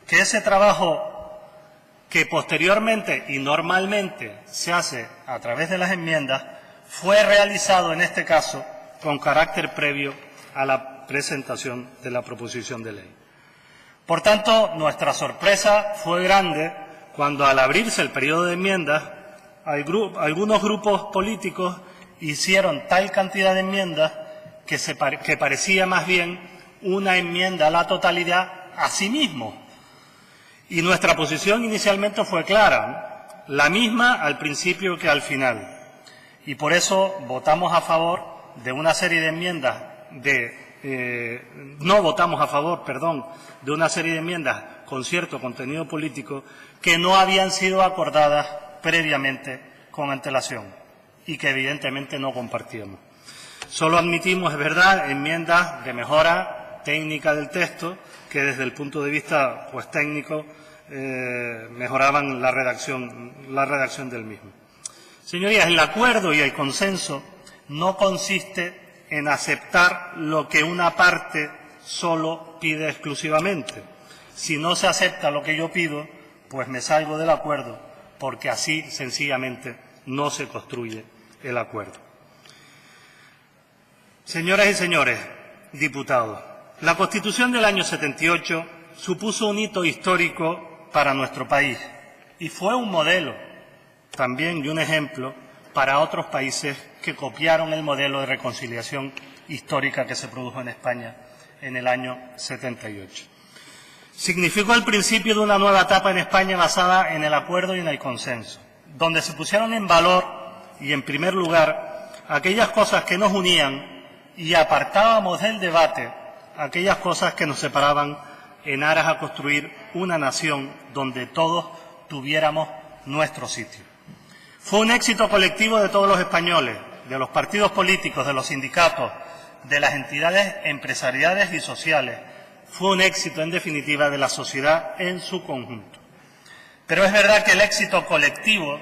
que ese trabajo que posteriormente y normalmente se hace a través de las enmiendas, fue realizado en este caso con carácter previo a la presentación de la proposición de ley. Por tanto, nuestra sorpresa fue grande cuando al abrirse el periodo de enmiendas, algunos grupos políticos hicieron tal cantidad de enmiendas que parecía más bien una enmienda a la totalidad a sí mismo. Y nuestra posición inicialmente fue clara, la misma al principio que al final. Y por eso votamos a favor de una serie de enmiendas, no votamos a favor, perdón, de una serie de enmiendas con cierto contenido político que no habían sido acordadas previamente con antelación y que evidentemente no compartíamos. Solo admitimos, es verdad, enmiendas de mejora técnica del texto que desde el punto de vista pues, técnico mejoraban la redacción del mismo. Señorías, el acuerdo y el consenso no consiste en aceptar lo que una parte solo pide exclusivamente. Si no se acepta lo que yo pido, pues me salgo del acuerdo, porque así sencillamente no se construye el acuerdo. Señoras y señores diputados, la Constitución del año 78 supuso un hito histórico para nuestro país y fue un modelo también y un ejemplo para otros países que copiaron el modelo de reconciliación histórica que se produjo en España en el año 78. Significó el principio de una nueva etapa en España basada en el acuerdo y en el consenso, donde se pusieron en valor y en primer lugar aquellas cosas que nos unían y apartábamos del debate aquellas cosas que nos separaban en aras a construir una nación donde todos tuviéramos nuestro sitio. Fue un éxito colectivo de todos los españoles, de los partidos políticos, de los sindicatos, de las entidades empresariales y sociales. Fue un éxito, en definitiva, de la sociedad en su conjunto. Pero es verdad que el éxito colectivo,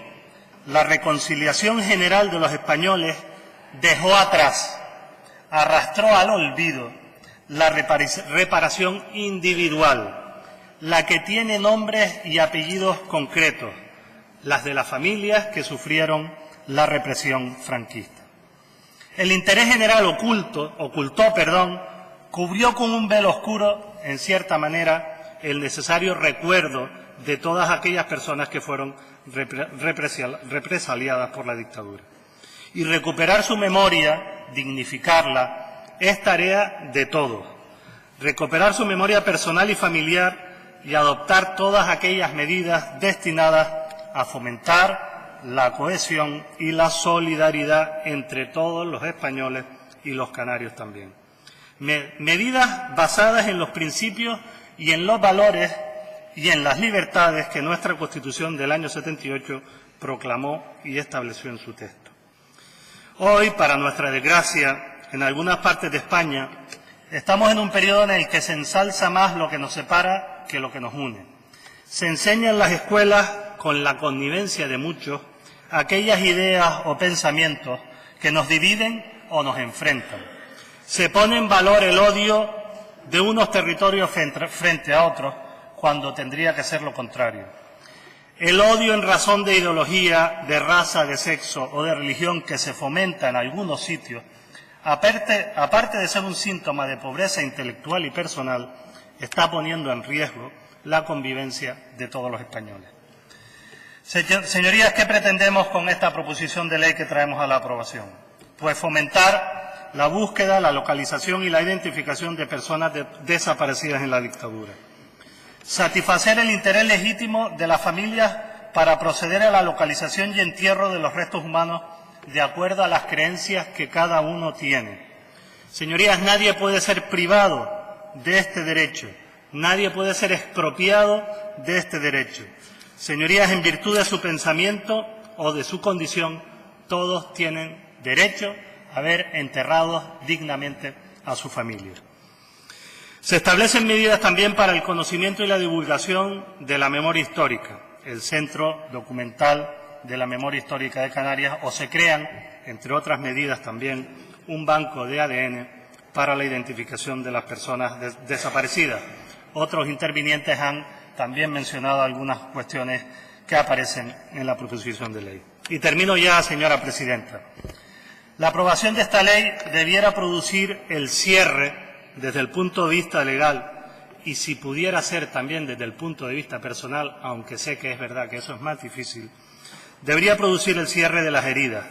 la reconciliación general de los españoles, dejó atrás, arrastró al olvido la reparación individual, la que tiene nombres y apellidos concretos, las de las familias que sufrieron la represión franquista. El interés general ocultó, cubrió con un velo oscuro, en cierta manera, el necesario recuerdo de todas aquellas personas que fueron represaliadas por la dictadura. Y recuperar su memoria, dignificarla, es tarea de todos. Recuperar su memoria personal y familiar y adoptar todas aquellas medidas destinadas a fomentar la cohesión y la solidaridad entre todos los españoles y los canarios también. Medidas basadas en los principios y en los valores y en las libertades que nuestra Constitución del año 78 proclamó y estableció en su texto. Hoy, para nuestra desgracia, en algunas partes de España, estamos en un periodo en el que se ensalza más lo que nos separa que lo que nos une. Se enseña en las escuelas, con la connivencia de muchos, aquellas ideas o pensamientos que nos dividen o nos enfrentan. Se pone en valor el odio de unos territorios frente a otros, cuando tendría que ser lo contrario. El odio en razón de ideología, de raza, de sexo o de religión que se fomenta en algunos sitios, aparte de ser un síntoma de pobreza intelectual y personal, está poniendo en riesgo la convivencia de todos los españoles. Señorías, ¿qué pretendemos con esta proposición de ley que traemos a la aprobación? Pues fomentar la búsqueda, la localización y la identificación de personas desaparecidas en la dictadura. Satisfacer el interés legítimo de las familias para proceder a la localización y entierro de los restos humanos de acuerdo a las creencias que cada uno tiene. Señorías, nadie puede ser privado de este derecho, nadie puede ser expropiado de este derecho. Señorías, en virtud de su pensamiento o de su condición, todos tienen derecho a ver enterrados dignamente a su familia. Se establecen medidas también para el conocimiento y la divulgación de la memoria histórica, el Centro Documental de la Memoria Histórica de Canarias, o se crean, entre otras medidas también, un banco de ADN para la identificación de las personas desaparecidas. Otros intervinientes han también mencionado algunas cuestiones que aparecen en la proposición de ley. Y termino ya, señora presidenta. La aprobación de esta ley debiera producir el cierre desde el punto de vista legal y, si pudiera ser también desde el punto de vista personal, aunque sé que es verdad que eso es más difícil, debería producir el cierre de las heridas.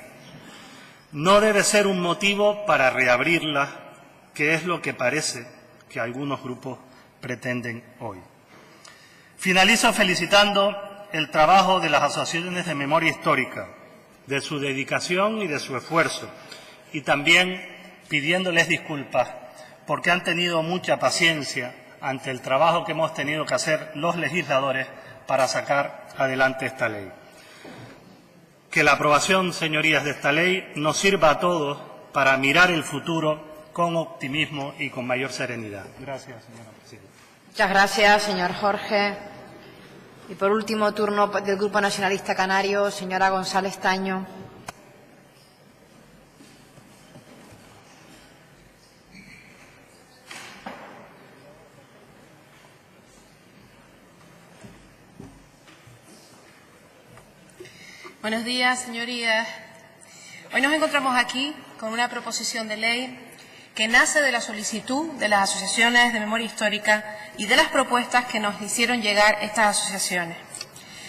No debe ser un motivo para reabrirlas, que es lo que parece que algunos grupos pretenden hoy. Finalizo felicitando el trabajo de las asociaciones de memoria histórica, de su dedicación y de su esfuerzo, y también pidiéndoles disculpas porque han tenido mucha paciencia ante el trabajo que hemos tenido que hacer los legisladores para sacar adelante esta ley. Que la aprobación, señorías, de esta ley nos sirva a todos para mirar el futuro con optimismo y con mayor serenidad. Gracias, señora presidenta. Muchas gracias, señor Jorge. Y por último, turno del Grupo Nacionalista Canario, señora González Taño. Buenos días, señorías. Hoy nos encontramos aquí con una proposición de ley que nace de la solicitud de las asociaciones de memoria histórica y de las propuestas que nos hicieron llegar estas asociaciones.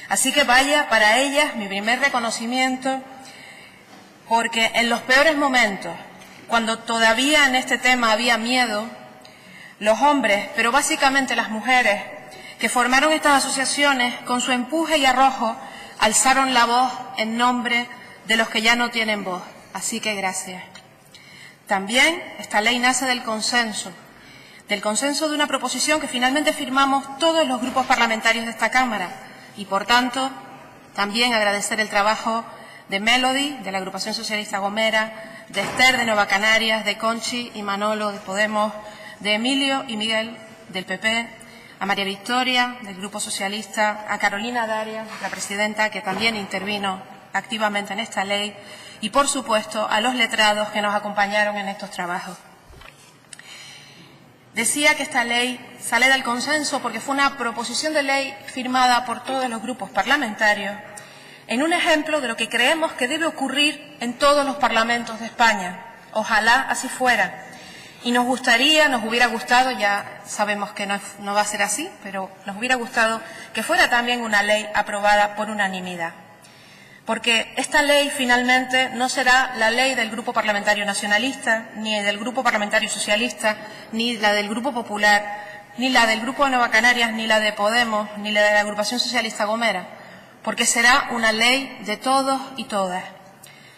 Así que vaya para ellas mi primer reconocimiento, porque en los peores momentos, cuando todavía en este tema había miedo, los hombres, pero básicamente las mujeres, que formaron estas asociaciones, con su empuje y arrojo, alzaron la voz en nombre de los que ya no tienen voz. Así que gracias. También esta ley nace del consenso de una proposición que finalmente firmamos todos los grupos parlamentarios de esta Cámara y, por tanto, también agradecer el trabajo de Melody, de la Agrupación Socialista Gomera, de Esther, de Nueva Canarias, de Conchi y Manolo, de Podemos, de Emilio y Miguel, del PP, a María Victoria, del Grupo Socialista, a Carolina Darias, la presidenta, que también intervino activamente en esta ley, y, por supuesto, a los letrados que nos acompañaron en estos trabajos. Decía que esta ley sale del consenso porque fue una proposición de ley firmada por todos los grupos parlamentarios en un ejemplo de lo que creemos que debe ocurrir en todos los parlamentos de España. Ojalá así fuera. Y nos hubiera gustado, ya sabemos que no va a ser así, pero nos hubiera gustado que fuera también una ley aprobada por unanimidad. Porque esta ley finalmente no será la ley del Grupo Parlamentario Nacionalista, ni del Grupo Parlamentario Socialista, ni la del Grupo Popular, ni la del Grupo de Nueva Canarias, ni la de Podemos, ni la de la Agrupación Socialista Gomera, porque será una ley de todos y todas.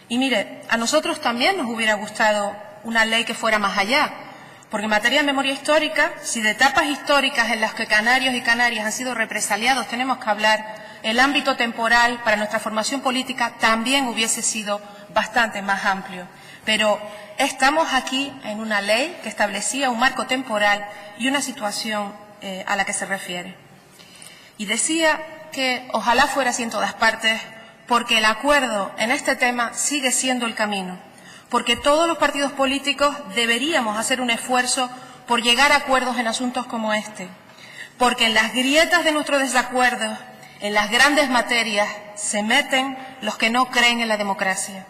Y mire, a nosotros también nos hubiera gustado una ley que fuera más allá, porque en materia de memoria histórica, si de etapas históricas en las que canarios y canarias han sido represaliados tenemos que hablar, el ámbito temporal para nuestra formación política también hubiese sido bastante más amplio. Pero estamos aquí en una ley que establecía un marco temporal y una situación a la que se refiere. Y decía que ojalá fuera así en todas partes, porque el acuerdo en este tema sigue siendo el camino, porque todos los partidos políticos deberíamos hacer un esfuerzo por llegar a acuerdos en asuntos como este, porque en las grietas de nuestros desacuerdos, en las grandes materias, se meten los que no creen en la democracia,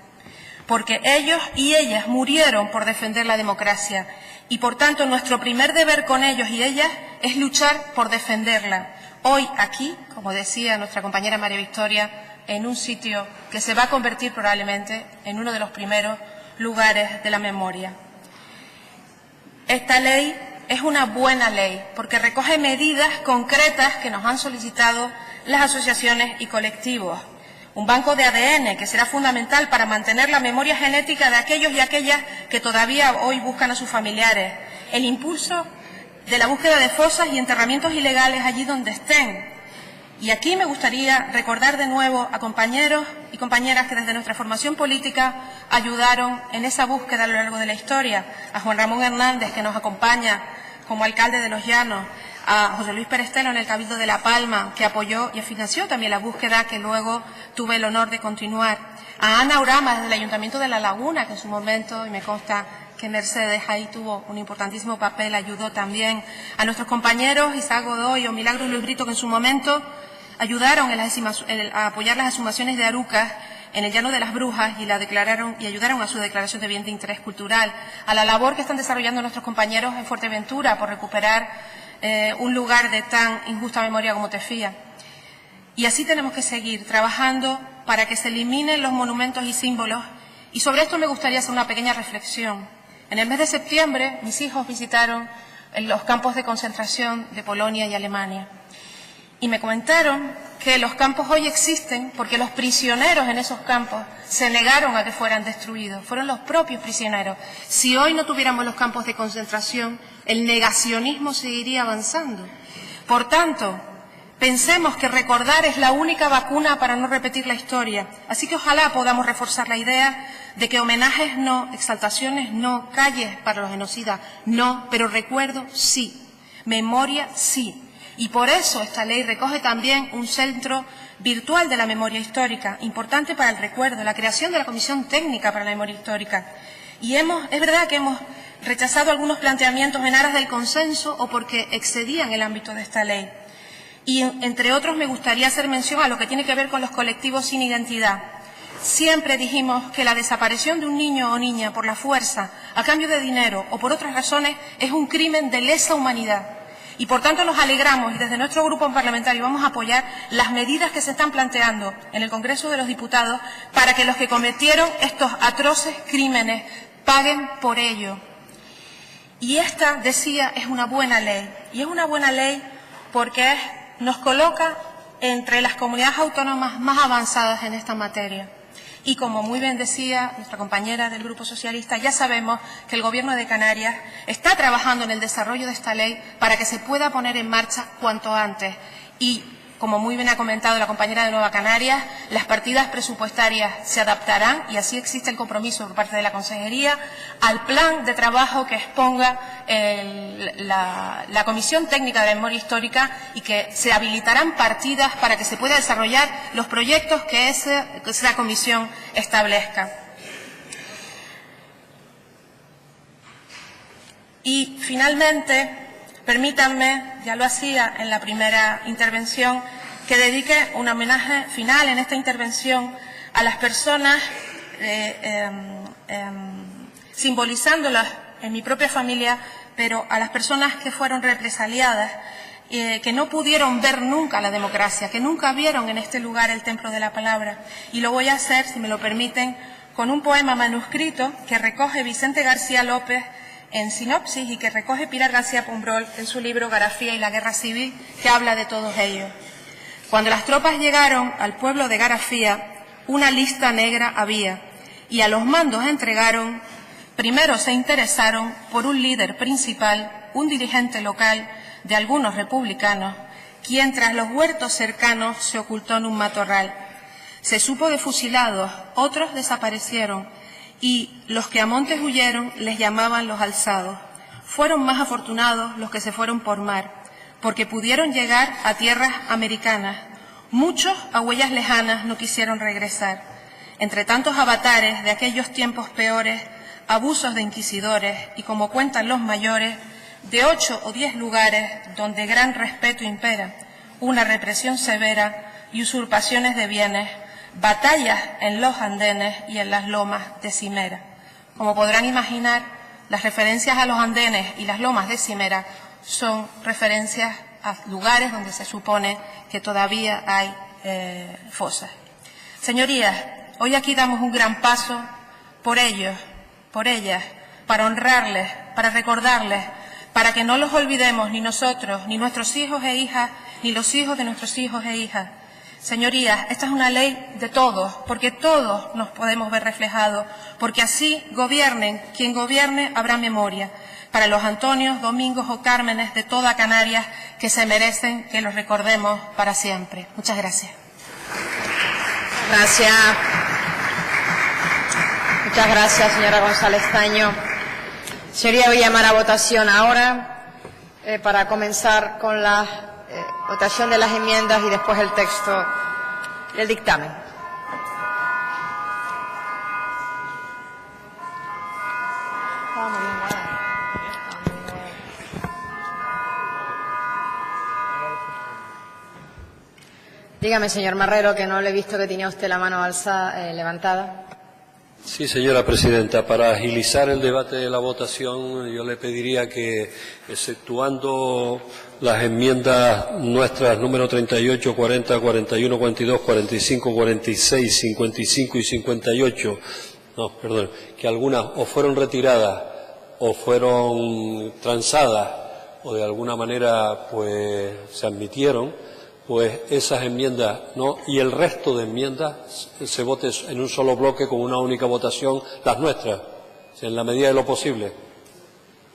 porque ellos y ellas murieron por defender la democracia y, por tanto, nuestro primer deber con ellos y ellas es luchar por defenderla. Hoy aquí, como decía nuestra compañera María Victoria, en un sitio que se va a convertir probablemente en uno de los primeros lugares de la memoria. Esta ley es una buena ley porque recoge medidas concretas que nos han solicitado las asociaciones y colectivos. Un banco de ADN que será fundamental para mantener la memoria genética de aquellos y aquellas que todavía hoy buscan a sus familiares. El impulso de la búsqueda de fosas y enterramientos ilegales allí donde estén. Y aquí me gustaría recordar de nuevo a compañeros y compañeras que desde nuestra formación política ayudaron en esa búsqueda a lo largo de la historia. A Juan Ramón Hernández, que nos acompaña como alcalde de Los Llanos, a José Luis Perestelo en el Cabildo de La Palma, que apoyó y financió también la búsqueda que luego tuve el honor de continuar. A Ana Urama, desde el Ayuntamiento de La Laguna, que en su momento, y me consta que Mercedes ahí tuvo un importantísimo papel, ayudó también. A nuestros compañeros Isaac Godoy o Milagros Luis Brito, que en su momento ayudaron a apoyar las exhumaciones de Arucas en el Llano de las Brujas y ayudaron a su declaración de bien de interés cultural. A la labor que están desarrollando nuestros compañeros en Fuerteventura por recuperar un lugar de tan injusta memoria como Tefía. Y así tenemos que seguir trabajando para que se eliminen los monumentos y símbolos. Y sobre esto me gustaría hacer una pequeña reflexión. En el mes de septiembre, mis hijos visitaron los campos de concentración de Polonia y Alemania. Y me comentaron que los campos hoy existen porque los prisioneros en esos campos se negaron a que fueran destruidos. Fueron los propios prisioneros. Si hoy no tuviéramos los campos de concentración, el negacionismo seguiría avanzando. Por tanto, pensemos que recordar es la única vacuna para no repetir la historia. Así que ojalá podamos reforzar la idea de que homenajes no, exaltaciones no, calles para los genocidas no, pero recuerdo sí, memoria sí. Y por eso esta ley recoge también un centro virtual de la memoria histórica, importante para el recuerdo, la creación de la Comisión Técnica para la Memoria Histórica. Y es verdad que hemos rechazado algunos planteamientos en aras del consenso o porque excedían el ámbito de esta ley. Y, entre otros, me gustaría hacer mención a lo que tiene que ver con los colectivos sin identidad. siempre dijimos que la desaparición de un niño o niña por la fuerza, a cambio de dinero o por otras razones, es un crimen de lesa humanidad. Y por tanto nos alegramos y desde nuestro grupo parlamentario vamos a apoyar las medidas que se están planteando en el Congreso de los Diputados para que los que cometieron estos atroces crímenes paguen por ello. Y esta, decía, es una buena ley. Y es una buena ley porque nos coloca entre las comunidades autónomas más avanzadas en esta materia. Y como muy bien decía nuestra compañera del Grupo Socialista, ya sabemos que el Gobierno de Canarias está trabajando en el desarrollo de esta ley para que se pueda poner en marcha cuanto antes. Y, como muy bien ha comentado la compañera de Nueva Canarias, las partidas presupuestarias se adaptarán, y así existe el compromiso por parte de la Consejería, al plan de trabajo que exponga la Comisión Técnica de Memoria Histórica, y que se habilitarán partidas para que se pueda desarrollar los proyectos que esa comisión establezca. Y, finalmente, permítanme, ya lo hacía en la primera intervención, que dedique un homenaje final en esta intervención a las personas, simbolizándolas en mi propia familia, pero a las personas que fueron represaliadas, que no pudieron ver nunca la democracia, que nunca vieron en este lugar el templo de la palabra. Y lo voy a hacer, si me lo permiten, con un poema manuscrito que recoge Vicente García López en sinopsis y que recoge Pilar García Pumbrol en su libro Garafía y la Guerra Civil, que habla de todos ellos. Cuando las tropas llegaron al pueblo de Garafía, una lista negra había, y a los mandos entregaron, primero se interesaron por un líder principal, un dirigente local de algunos republicanos, quien tras los huertos cercanos se ocultó en un matorral. Se supo de fusilados, otros desaparecieron, y los que a montes huyeron les llamaban los alzados. Fueron más afortunados los que se fueron por mar, porque pudieron llegar a tierras americanas. Muchos a huellas lejanas no quisieron regresar. Entre tantos avatares de aquellos tiempos peores, abusos de inquisidores y, como cuentan los mayores, de 8 o 10 lugares donde gran respeto impera, una represión severa y usurpaciones de bienes, batallas en los andenes y en las lomas de Cimera. Como podrán imaginar, las referencias a los andenes y las lomas de Cimera son referencias a lugares donde se supone que todavía hay fosas. Señorías, hoy aquí damos un gran paso por ellos, por ellas, para honrarles, para recordarles, para que no los olvidemos ni nosotros, ni nuestros hijos e hijas, ni los hijos de nuestros hijos e hijas. Señorías, esta es una ley de todos, porque todos nos podemos ver reflejados, porque así gobiernen quien gobierne, habrá memoria para los Antonios, Domingos o Cármenes de toda Canarias que se merecen que los recordemos para siempre. Muchas gracias. Gracias. Muchas gracias, señora González Taño. Señoría, voy a llamar a votación ahora para comenzar con la votación de las enmiendas y después el texto del dictamen. Dígame, señor Marrero, que no le he visto que tenía usted la mano levantada. Sí, señora presidenta. Para agilizar el debate de la votación, yo le pediría que, exceptuando las enmiendas nuestras número 38, 40, 41, 42, 45, 46, 55 y 58, que algunas o fueron retiradas o fueron transadas o de alguna manera pues se admitieron, pues esas enmiendas no, y el resto de enmiendas se vote en un solo bloque con una única votación, las nuestras, en la medida de lo posible.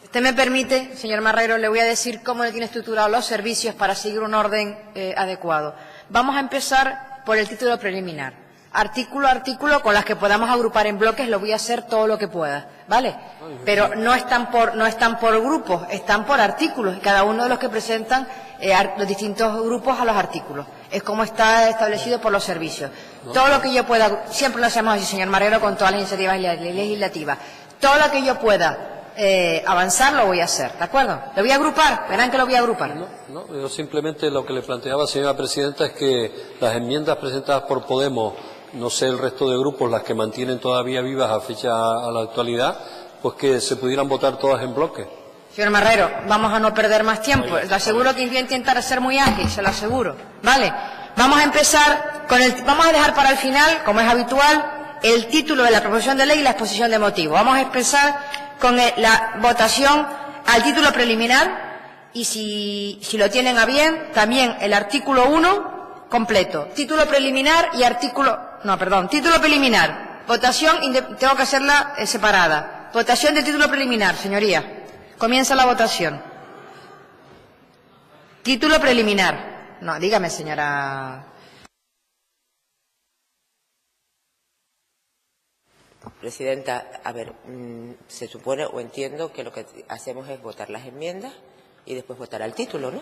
Usted me permite, señor Marrero, le voy a decir cómo le tiene estructurado los servicios para seguir un orden adecuado. Vamos a empezar por el título preliminar. Artículo a artículo, con las que podamos agrupar en bloques, lo voy a hacer todo lo que pueda, ¿vale? Pero no están por grupos, están por artículos, y cada uno de los que presentan los distintos grupos a los artículos. Es como está establecido por los servicios. Todo lo que yo pueda, siempre lo hacemos así, señor Marrero, con todas las iniciativas legislativas. Todo lo que yo pueda avanzar lo voy a hacer, ¿de acuerdo? Lo voy a agrupar, verán que lo voy a agrupar. No, yo simplemente lo que le planteaba, señora presidenta, es que las enmiendas presentadas por Podemos, no sé el resto de grupos, las que mantienen todavía vivas a la actualidad, pues que se pudieran votar todas en bloque. Señor Marrero, vamos a no perder más tiempo. Le aseguro que voy a intentar ser muy ágil, se lo aseguro. Vale, vamos a empezar vamos a dejar para el final, como es habitual, el título de la proposición de ley y la exposición de motivos. Vamos a empezar con la votación al título preliminar y si lo tienen a bien, también el artículo 1 completo. Título preliminar y título preliminar. Votación, tengo que hacerla separada. Votación del título preliminar, señoría. Comienza la votación. Título preliminar. No, dígame, señora. Presidenta, a ver, se supone o entiendo que lo que hacemos es votar las enmiendas y después votar al título, ¿no?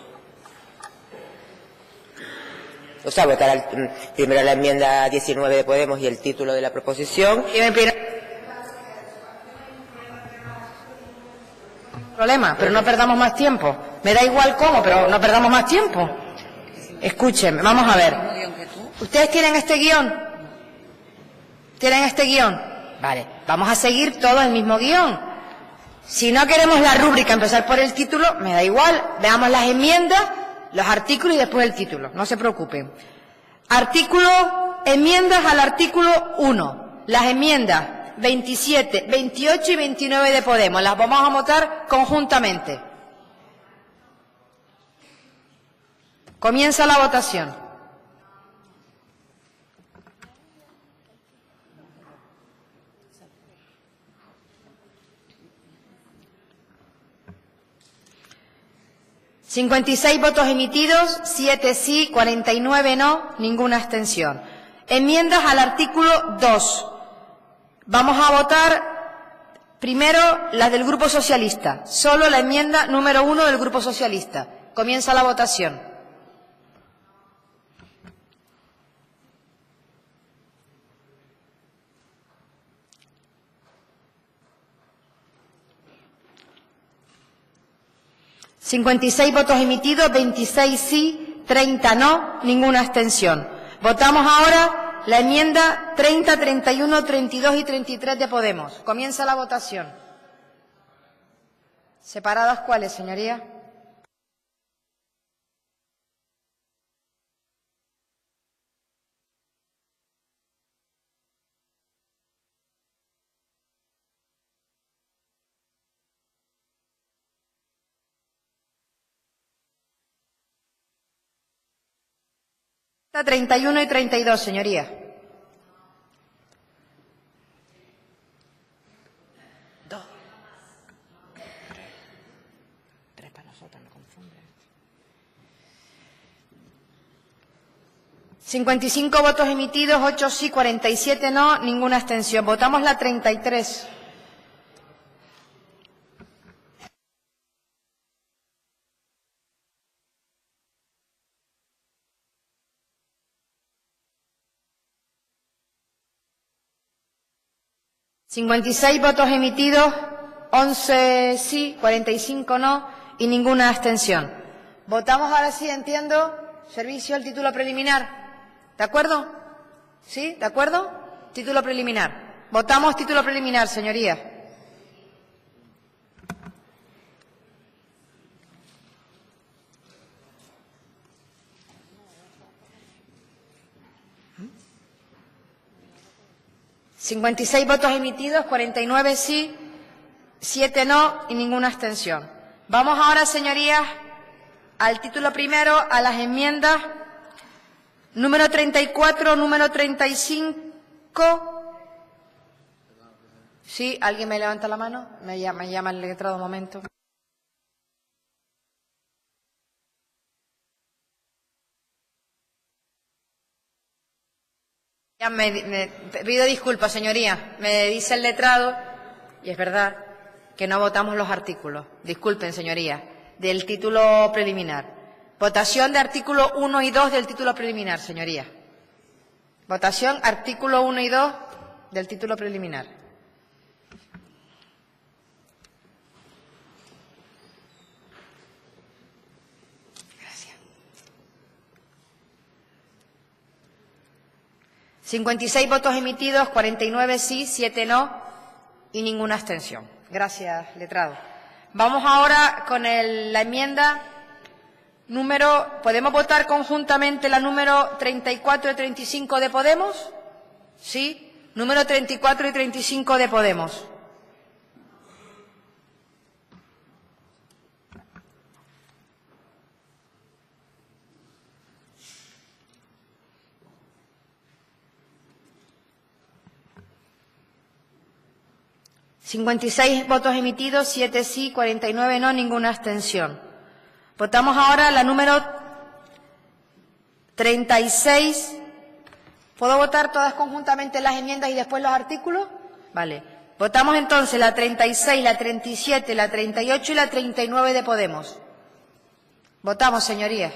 O sea, votar primero la enmienda 19 de Podemos y el título de la proposición. Problema, pero no perdamos más tiempo. Me da igual cómo, pero no perdamos más tiempo. Escúchenme, vamos a ver. ¿Ustedes tienen este guión? ¿Tienen este guión? Vale, vamos a seguir todo el mismo guión. Si no queremos la rúbrica, empezar por el título, me da igual. Veamos las enmiendas, los artículos y después el título. No se preocupen. Enmiendas al artículo 1. Las enmiendas 27, 28 y 29 de Podemos. Las vamos a votar conjuntamente. Comienza la votación. $56 votos emitidos, 7 sí, 49 no, ninguna abstención. Enmiendas al artículo 2. Vamos a votar primero las del Grupo Socialista. Solo la enmienda número 1 del Grupo Socialista. Comienza la votación. $56 votos emitidos, 26 sí, 30 no, ninguna abstención. Votamos ahora la enmienda 30, 31, 32 y 33 de Podemos. Comienza la votación. ¿Separadas cuáles, señoría? Está 31 y 32, señoría. Dos. Tres para nosotros, no confunden. 55 votos emitidos, 8 sí, 47 no, ninguna abstención. Votamos la 33. $56 votos emitidos, 11 sí, 45 no y ninguna abstención. Votamos ahora sí, entiendo, servicio al título preliminar. ¿De acuerdo? ¿Sí? ¿De acuerdo? Título preliminar. Votamos título preliminar, señoría. $56 votos emitidos, 49 sí, 7 no y ninguna abstención. Vamos ahora, señorías, al título primero, a las enmiendas número 34, número 35. ¿Sí? ¿Alguien me levanta la mano? Me llama el letrado un momento. Ya pido disculpas, señoría. Me dice el letrado, y es verdad, que no votamos los artículos. Disculpen, señoría, del título preliminar. Votación de artículo 1 y 2 del título preliminar, señoría. Votación artículo 1 y 2 del título preliminar. 56 votos emitidos, 49 sí, 7 no y ninguna abstención. Gracias, letrado. Vamos ahora con la enmienda número... ¿Podemos votar conjuntamente la número 34 y 35 de Podemos? Sí. Número 34 y 35 de Podemos. ...56 votos emitidos, 7 sí, 49 no, ninguna abstención. Votamos ahora la número 36. ¿Puedo votar todas conjuntamente las enmiendas y después los artículos? Vale. Votamos entonces la 36, la 37, la 38 y la 39 de Podemos. Votamos, señorías.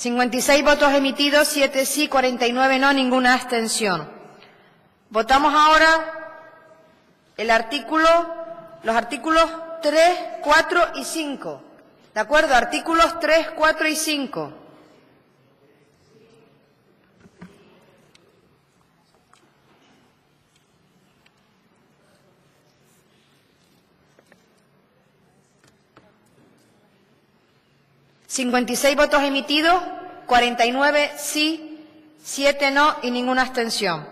...56 votos emitidos, 7 sí, 49 no, ninguna abstención. Votamos ahora los artículos 3, 4 y 5. ¿De acuerdo? Artículos 3, 4 y 5. ...56 votos emitidos, 49 sí, 7 no y ninguna abstención.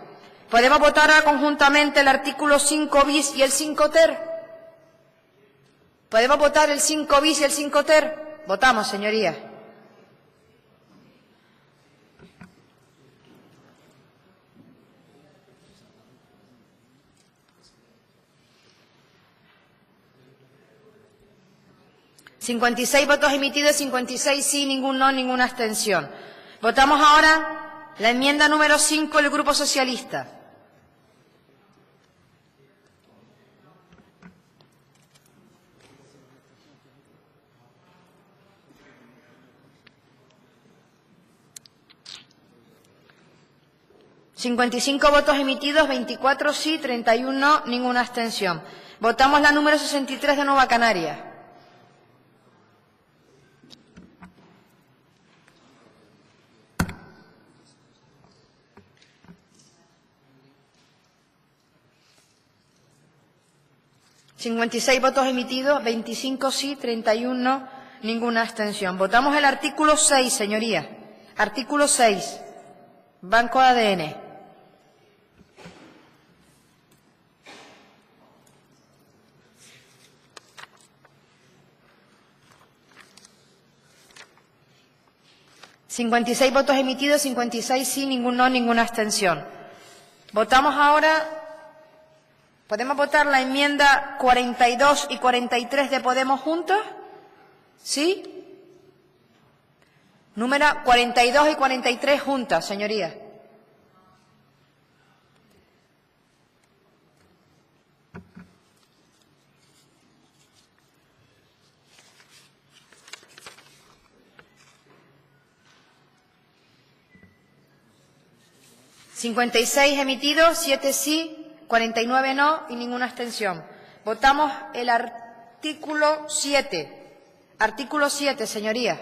¿Podemos votar ahora conjuntamente el artículo 5 bis y el 5 ter? ¿Podemos votar el 5 bis y el 5 ter? Votamos, señorías. ...56 votos emitidos, 56 sí, ningún no, ninguna abstención. Votamos ahora la enmienda número 5 del Grupo Socialista. ...55 votos emitidos, 24 sí, 31 no, ninguna abstención. Votamos la número 63 de Nueva Canarias. ...56 votos emitidos, 25 sí, 31 no, ninguna abstención. Votamos el artículo 6, señorías. Artículo 6. Banco ADN. ...56 votos emitidos, 56 sí, ningún no, ninguna abstención. Votamos ahora... ¿Podemos votar la enmienda 42 y 43 de Podemos juntas? ¿Sí? Número 42 y 43 juntas, señorías. ...56 emitidos, 7 sí... 49 no y ninguna abstención. Votamos el artículo 7. Artículo 7, señorías.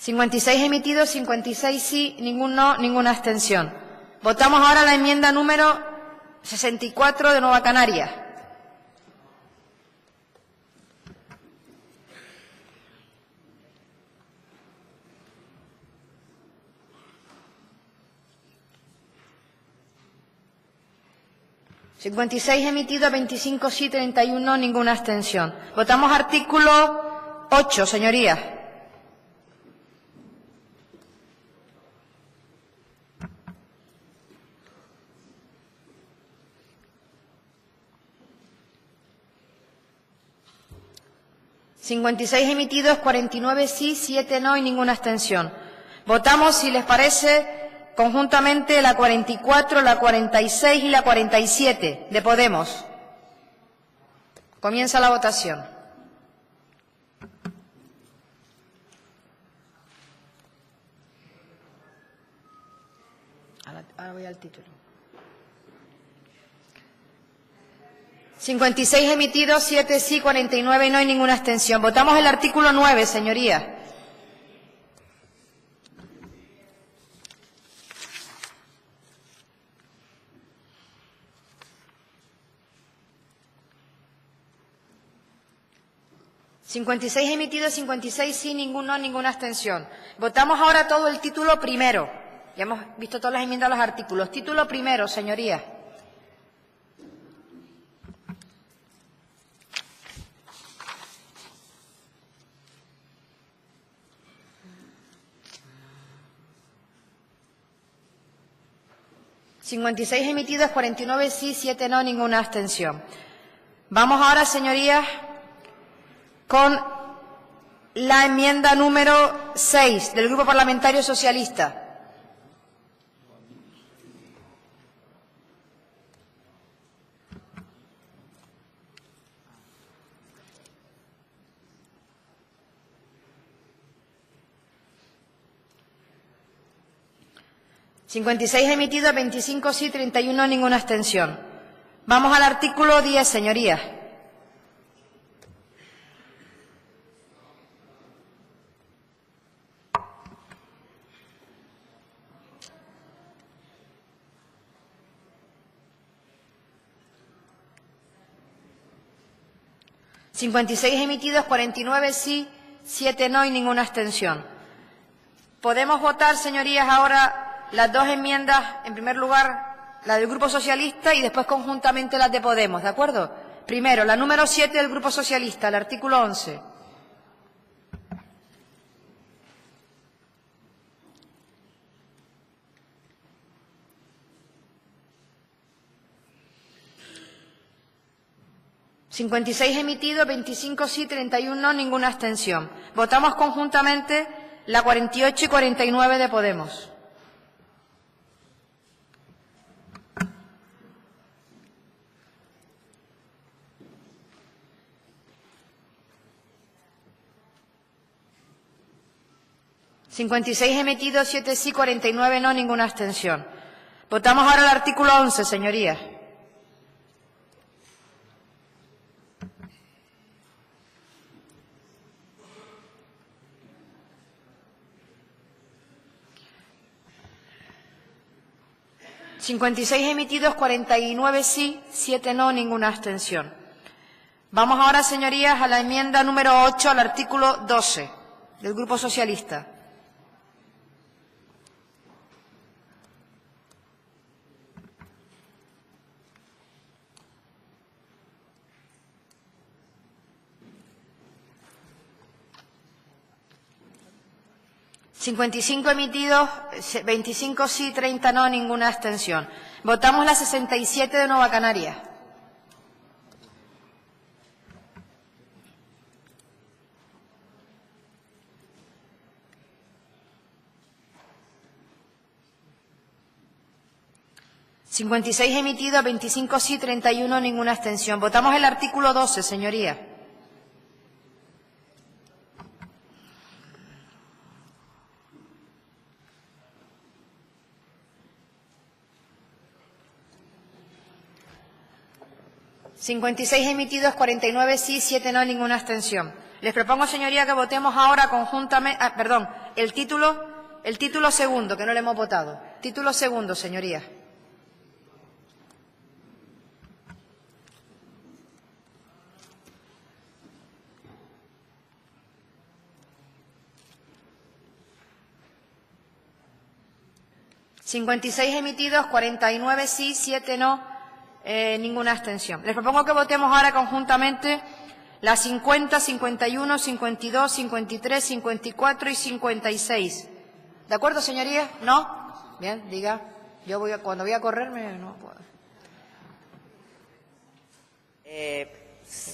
...56 emitidos, 56 sí, ningún no, ninguna abstención. Votamos ahora la enmienda número 64 de Nueva Canarias. ...56 emitidos, 25 sí, 31 no, ninguna abstención. Votamos artículo 8, señorías. ...56 emitidos, 49 sí, 7 no y ninguna abstención. Votamos, si les parece... conjuntamente la 44, la 46 y la 47 de Podemos. Comienza la votación. Ahora voy al título. 56 emitidos, 7 sí, 49 no y ninguna abstención. Votamos el artículo 9, señorías. ...56 emitidos, 56 sí, ninguno, ninguna abstención. Votamos ahora todo el título primero. Ya hemos visto todas las enmiendas a los artículos. Título primero, señorías. ...56 emitidos, 49 sí, 7 no, ninguna abstención. Vamos ahora, señorías, con la enmienda número 6 del Grupo Parlamentario Socialista. ...56 emitidos, 25 sí, 31 ninguna abstención. Vamos al artículo 10, señorías. ...56 emitidos, 49 sí, 7 no y ninguna abstención. Podemos votar, señorías, ahora las dos enmiendas, en primer lugar la del Grupo Socialista y después conjuntamente las de Podemos, ¿de acuerdo? Primero, la número 7 del Grupo Socialista, el artículo 11. ...56 emitidos, 25 sí, 31 no, ninguna abstención. Votamos conjuntamente la 48 y 49 de Podemos. ...56 emitidos, 7 sí, 49 no, ninguna abstención. Votamos ahora el artículo 11, señorías. ...56 emitidos, 49 sí, 7 no, ninguna abstención. Vamos ahora, señorías, a la enmienda número 8 al artículo 12 del Grupo Socialista. ...55 emitidos, 25 sí, 30 no, ninguna abstención. Votamos la 67 de Nueva Canarias. ...56 emitidos, 25 sí, 31 ninguna abstención. Votamos el artículo 12, señorías. ...56 emitidos, 49 sí, 7 no, ninguna abstención. Les propongo, señoría, que votemos ahora conjuntamente... el título segundo, que no le hemos votado. Título segundo, señoría. ...56 emitidos, 49 sí, 7 no... ninguna abstención. Les propongo que votemos ahora conjuntamente las 50, 51, 52, 53, 54 y 56. ¿De acuerdo, señorías? ¿No? Bien, diga. Yo cuando voy a correrme no puedo.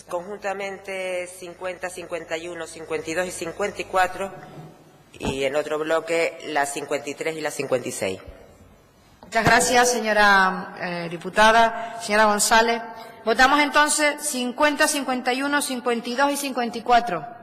Conjuntamente 50, 51, 52 y 54 y en otro bloque las 53 y las 56. Muchas gracias, señora diputada. Señora González. Votamos entonces 50, 51, 52 y 54.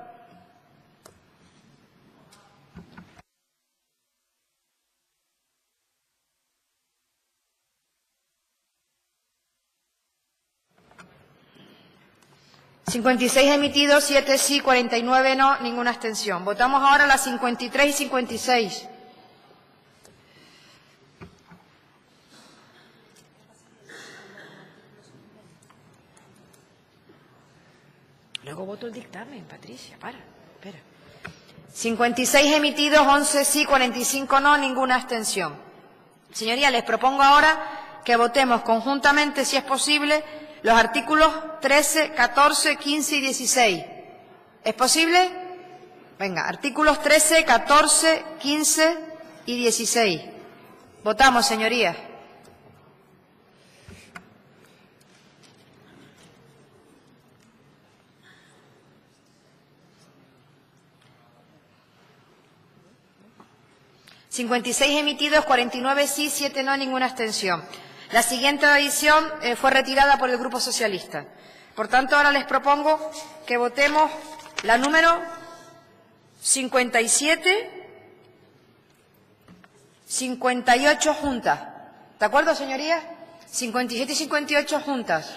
...56 emitidos, 7 sí, 49 no, ninguna abstención. Votamos ahora las 53 y 56. Luego voto el dictamen, Patricia, espera. 56 emitidos, 11 sí, 45 no, ninguna abstención. Señorías, les propongo ahora que votemos conjuntamente, si es posible, los artículos 13, 14, 15 y 16. ¿Es posible? Venga, artículos 13, 14, 15 y 16. Votamos, señorías. ...56 emitidos, 49 sí, 7 no, ninguna abstención. La siguiente adición fue retirada por el Grupo Socialista. Por tanto, ahora les propongo que votemos la número 57, 58 juntas. ¿De acuerdo, señorías? 57 y 58 juntas.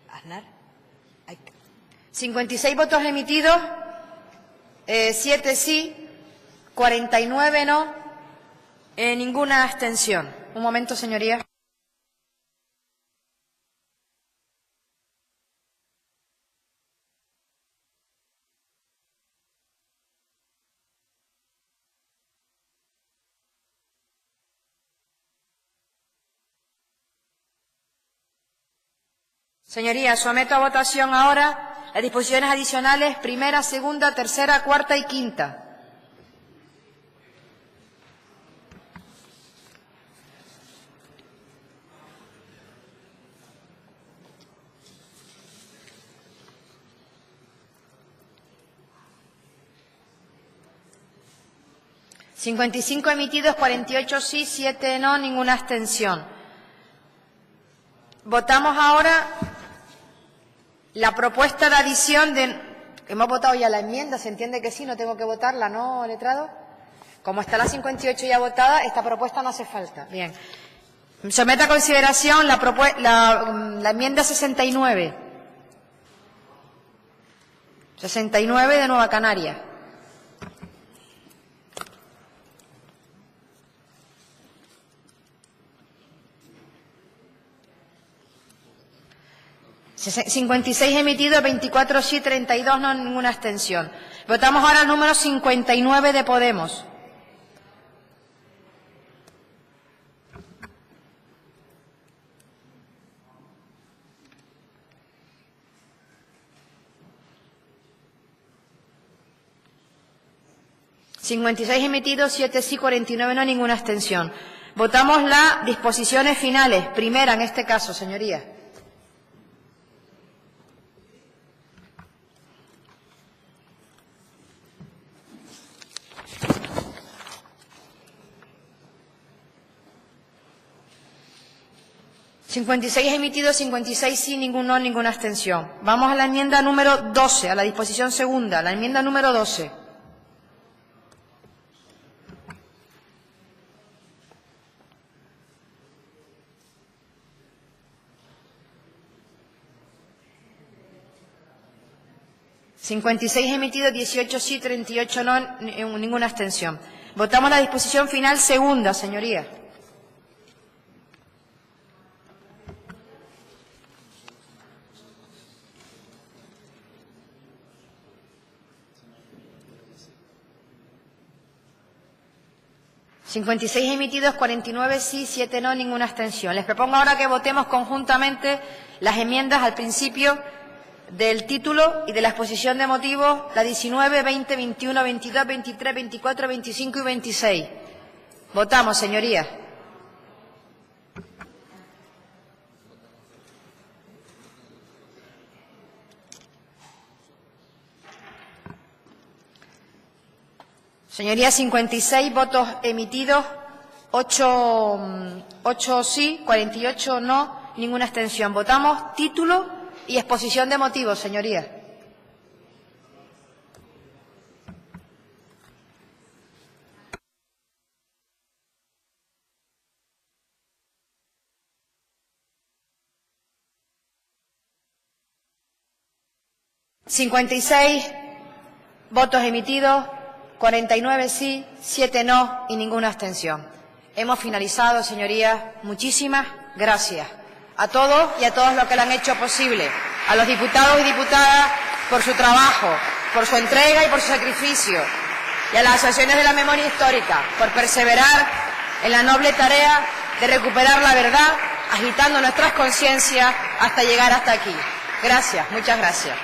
Aznar. 56 votos emitidos, 7 sí, 49 no, ninguna abstención. Un momento, señoría. Señorías, someto a votación ahora las disposiciones adicionales primera, segunda, tercera, cuarta y quinta. ...55 emitidos, 48 sí, 7 no, ninguna abstención. Votamos ahora la propuesta de adición de... Hemos votado ya la enmienda, ¿se entiende que sí? No tengo que votarla, ¿no, letrado? Como está la 58 ya votada, esta propuesta no hace falta. Bien. Someto a consideración la enmienda 69. 69 de Nueva Canaria. ...56 emitidos, 24 sí, 32 no, ninguna abstención. Votamos ahora el número 59 de Podemos. ...56 emitidos, 7 sí, 49 no, ninguna abstención. Votamos las disposiciones finales, primera en este caso, señorías. ...56 emitidos, 56 sí, ninguno, ninguna abstención. Vamos a la enmienda número 12, a la disposición segunda, la enmienda número 12. ...56 emitidos, 18 sí, 38 no, ninguna abstención. Votamos la disposición final segunda, señorías. ...56 emitidos, 49 sí, 7 no, ninguna abstención. Les propongo ahora que votemos conjuntamente las enmiendas al principio del título y de la exposición de motivos, la 19, 20, 21, 22, 23, 24, 25 y 26. Votamos, señorías. Señorías, 56 votos emitidos, 8 sí, 48 no, ninguna abstención. Votamos título y exposición de motivos, señorías. ...56 votos emitidos, 49 sí, 7 no y ninguna abstención. Hemos finalizado, señorías. Muchísimas gracias a todos y a todos los que lo han hecho posible. A los diputados y diputadas por su trabajo, por su entrega y por su sacrificio. Y a las asociaciones de la memoria histórica por perseverar en la noble tarea de recuperar la verdad, agitando nuestras conciencias hasta llegar hasta aquí. Gracias, muchas gracias.